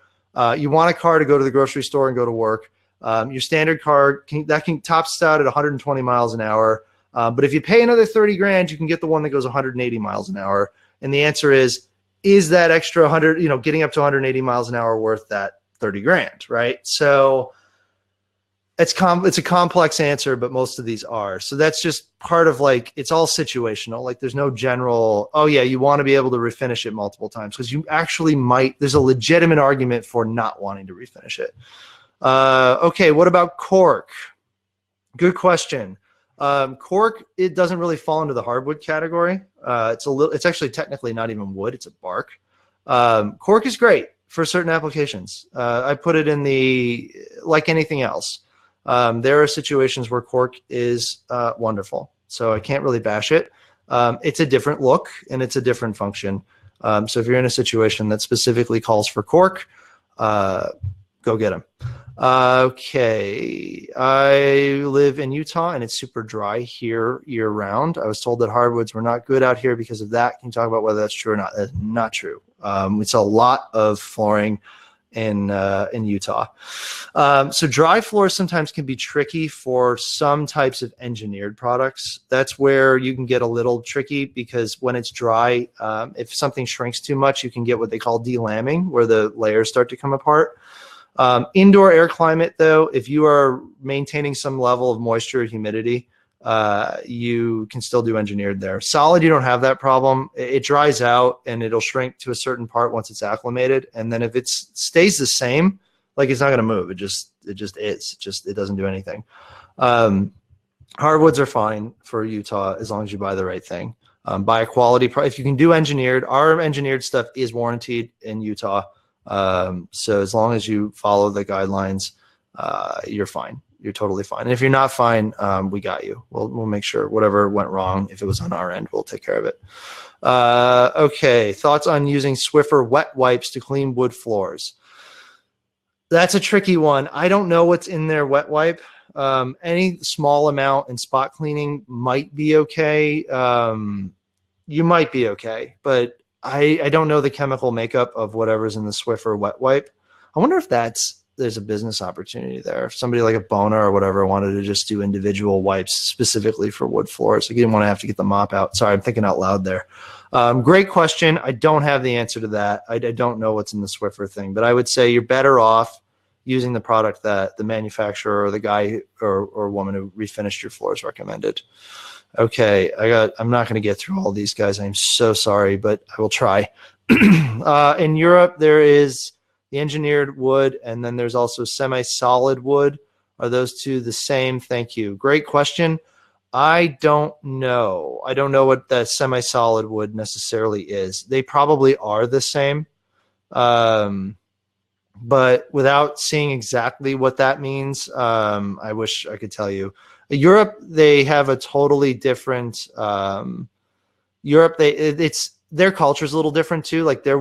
You want a car to go to the grocery store and go to work. Your standard car can tops out at 120 miles an hour. But if you pay another 30 grand, you can get the one that goes 180 miles an hour. And the answer is that extra 100, getting up to 180 miles an hour worth that 30 grand, right? So it's a complex answer, but most of these are. So that's just part of, like, it's all situational. Like, there's no general, oh yeah, you want to be able to refinish it multiple times, because you actually might, there's a legitimate argument for not wanting to refinish it. Okay, what about cork? Good question. Cork, it doesn't really fall into the hardwood category. It's actually technically not even wood, it's a bark. Cork is great for certain applications. I put it in like anything else. There are situations where cork is wonderful, so I can't really bash it. It's a different look and it's a different function. So if you're in a situation that specifically calls for cork, go get them. Okay. I live in Utah and it's super dry here year round. I was told that hardwoods were not good out here because of that. Can you talk about whether that's true or not? That's not true. We sell a lot of flooring in Utah. So dry floors sometimes can be tricky for some types of engineered products. That's where you can get a little tricky because when it's dry, if something shrinks too much, you can get what they call delambing, where the layers start to come apart. Indoor air climate, though, if you are maintaining some level of moisture or humidity, you can still do engineered there. Solid, you don't have that problem. It dries out and it'll shrink to a certain part once it's acclimated. And then if it stays the same, like it's not going to move. It just is. It doesn't do anything. Hardwoods are fine for Utah as long as you buy the right thing. Buy a quality if you can do engineered. Our engineered stuff is warranted in Utah. So as long as you follow the guidelines, you're fine. You're totally fine. And if you're not fine, we got you. We'll make sure whatever went wrong, if it was on our end, we'll take care of it. Okay. Thoughts on using Swiffer wet wipes to clean wood floors? That's a tricky one. I don't know what's in their wet wipe. Any small amount in spot cleaning might be okay. You might be okay, but I don't know the chemical makeup of whatever's in the Swiffer wet wipe. I wonder if there's a business opportunity there. If somebody like a Bona or whatever wanted to just do individual wipes specifically for wood floors, like you didn't want to have to get the mop out. Sorry, I'm thinking out loud there. Great question. I don't have the answer to that. I don't know what's in the Swiffer thing, but I would say you're better off using the product that the manufacturer or the guy or woman who refinished your floors recommended. Okay, I'm not going to get through all these guys. I'm so sorry, but I will try. In Europe, there is the engineered wood, and then there's also semi-solid wood. Are those two the same? Thank you. Great question. I don't know. I don't know what the semi-solid wood necessarily is. They probably are the same. But without seeing exactly what that means, I wish I could tell you. Europe, they have a totally different. Europe, their culture is a little different too. Like their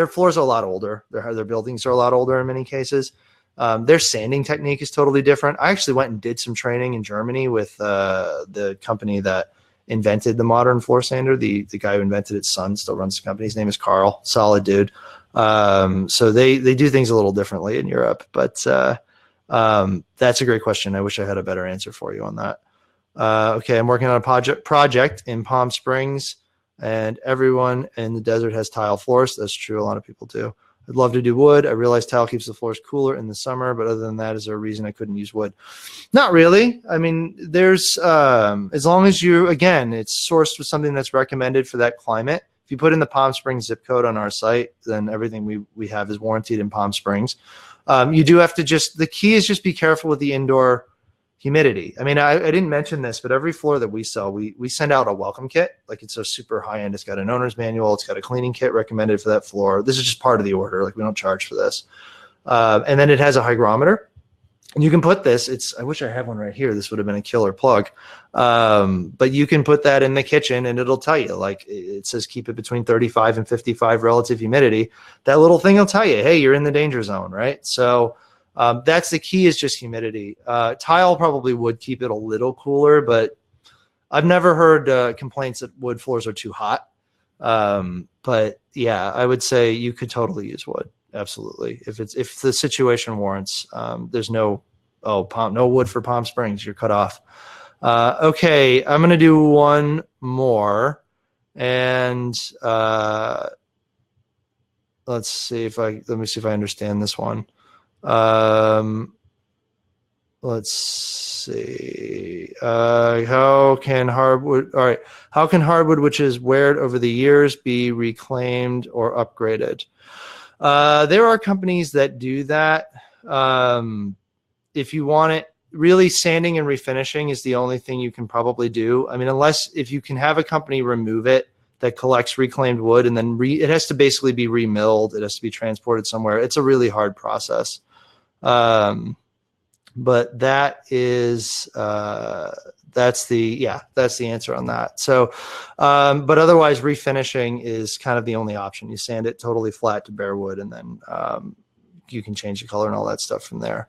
floors are a lot older. Their buildings are a lot older in many cases. Their sanding technique is totally different. I actually went and did some training in Germany with the company that invented the modern floor sander. The guy who invented it, son, still runs the company. His name is Carl. Solid dude. So they do things a little differently in Europe, but that's a great question. I wish I had a better answer for you on that. Okay, I'm working on a project in Palm Springs, and everyone in the desert has tile floors. That's true. A lot of people do. I'd love to do wood. I realize tile keeps the floors cooler in the summer, but other than that, is there a reason I couldn't use wood? Not really. I mean, there's as long as it's sourced with something that's recommended for that climate. If you put in the Palm Springs zip code on our site, then everything we have is warranted in Palm Springs. You do have to the key is just be careful with the indoor humidity. I mean, I didn't mention this, but every floor that we sell, we send out a welcome kit. Like it's a super high end. It's got an owner's manual. It's got a cleaning kit recommended for that floor. This is just part of the order. Like we don't charge for this. And then it has a hygrometer. And you can put this, I wish I had one right here. This would have been a killer plug. But you can put that in the kitchen and it'll tell you, like it says, keep it between 35 and 55 relative humidity. That little thing will tell you, hey, you're in the danger zone, right? So that's the key, is just humidity. Tile probably would keep it a little cooler, but I've never heard complaints that wood floors are too hot. But yeah, I would say you could totally use wood. Absolutely. If the situation warrants, there's no wood for Palm Springs. You're cut off. Okay. I'm going to do one more, and let me see if I understand this one. Let's see. How can hardwood, which is weared over the years, be reclaimed or upgraded? There are companies that do that. If you want it, really sanding and refinishing is the only thing you can probably do. I mean, if you can have a company remove it that collects reclaimed wood, and then it has to basically be remilled. It has to be transported somewhere. It's a really hard process. But that is, that's the answer on that. So, but otherwise refinishing is kind of the only option. You sand it totally flat to bare wood and then, you can change the color and all that stuff from there.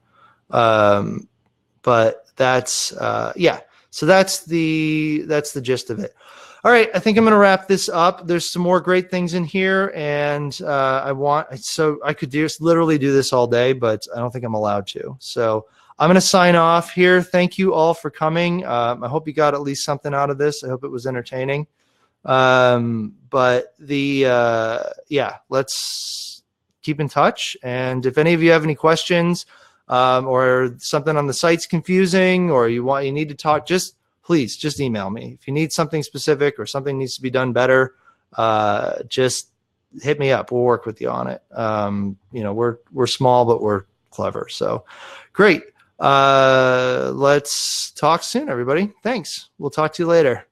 But that's yeah. So that's the gist of it. All right, I think I'm going to wrap this up. There's some more great things in here, and I could literally do this all day, but I don't think I'm allowed to. So I'm going to sign off here. Thank you all for coming. I hope you got at least something out of this. I hope it was entertaining. But yeah, let's keep in touch. And if any of you have any questions, or something on the site's confusing, or you need to talk, please just email me. If you need something specific or something needs to be done better, just hit me up. We'll work with you on it. You know, we're small, but we're clever. So great. Let's talk soon, everybody. Thanks. We'll talk to you later.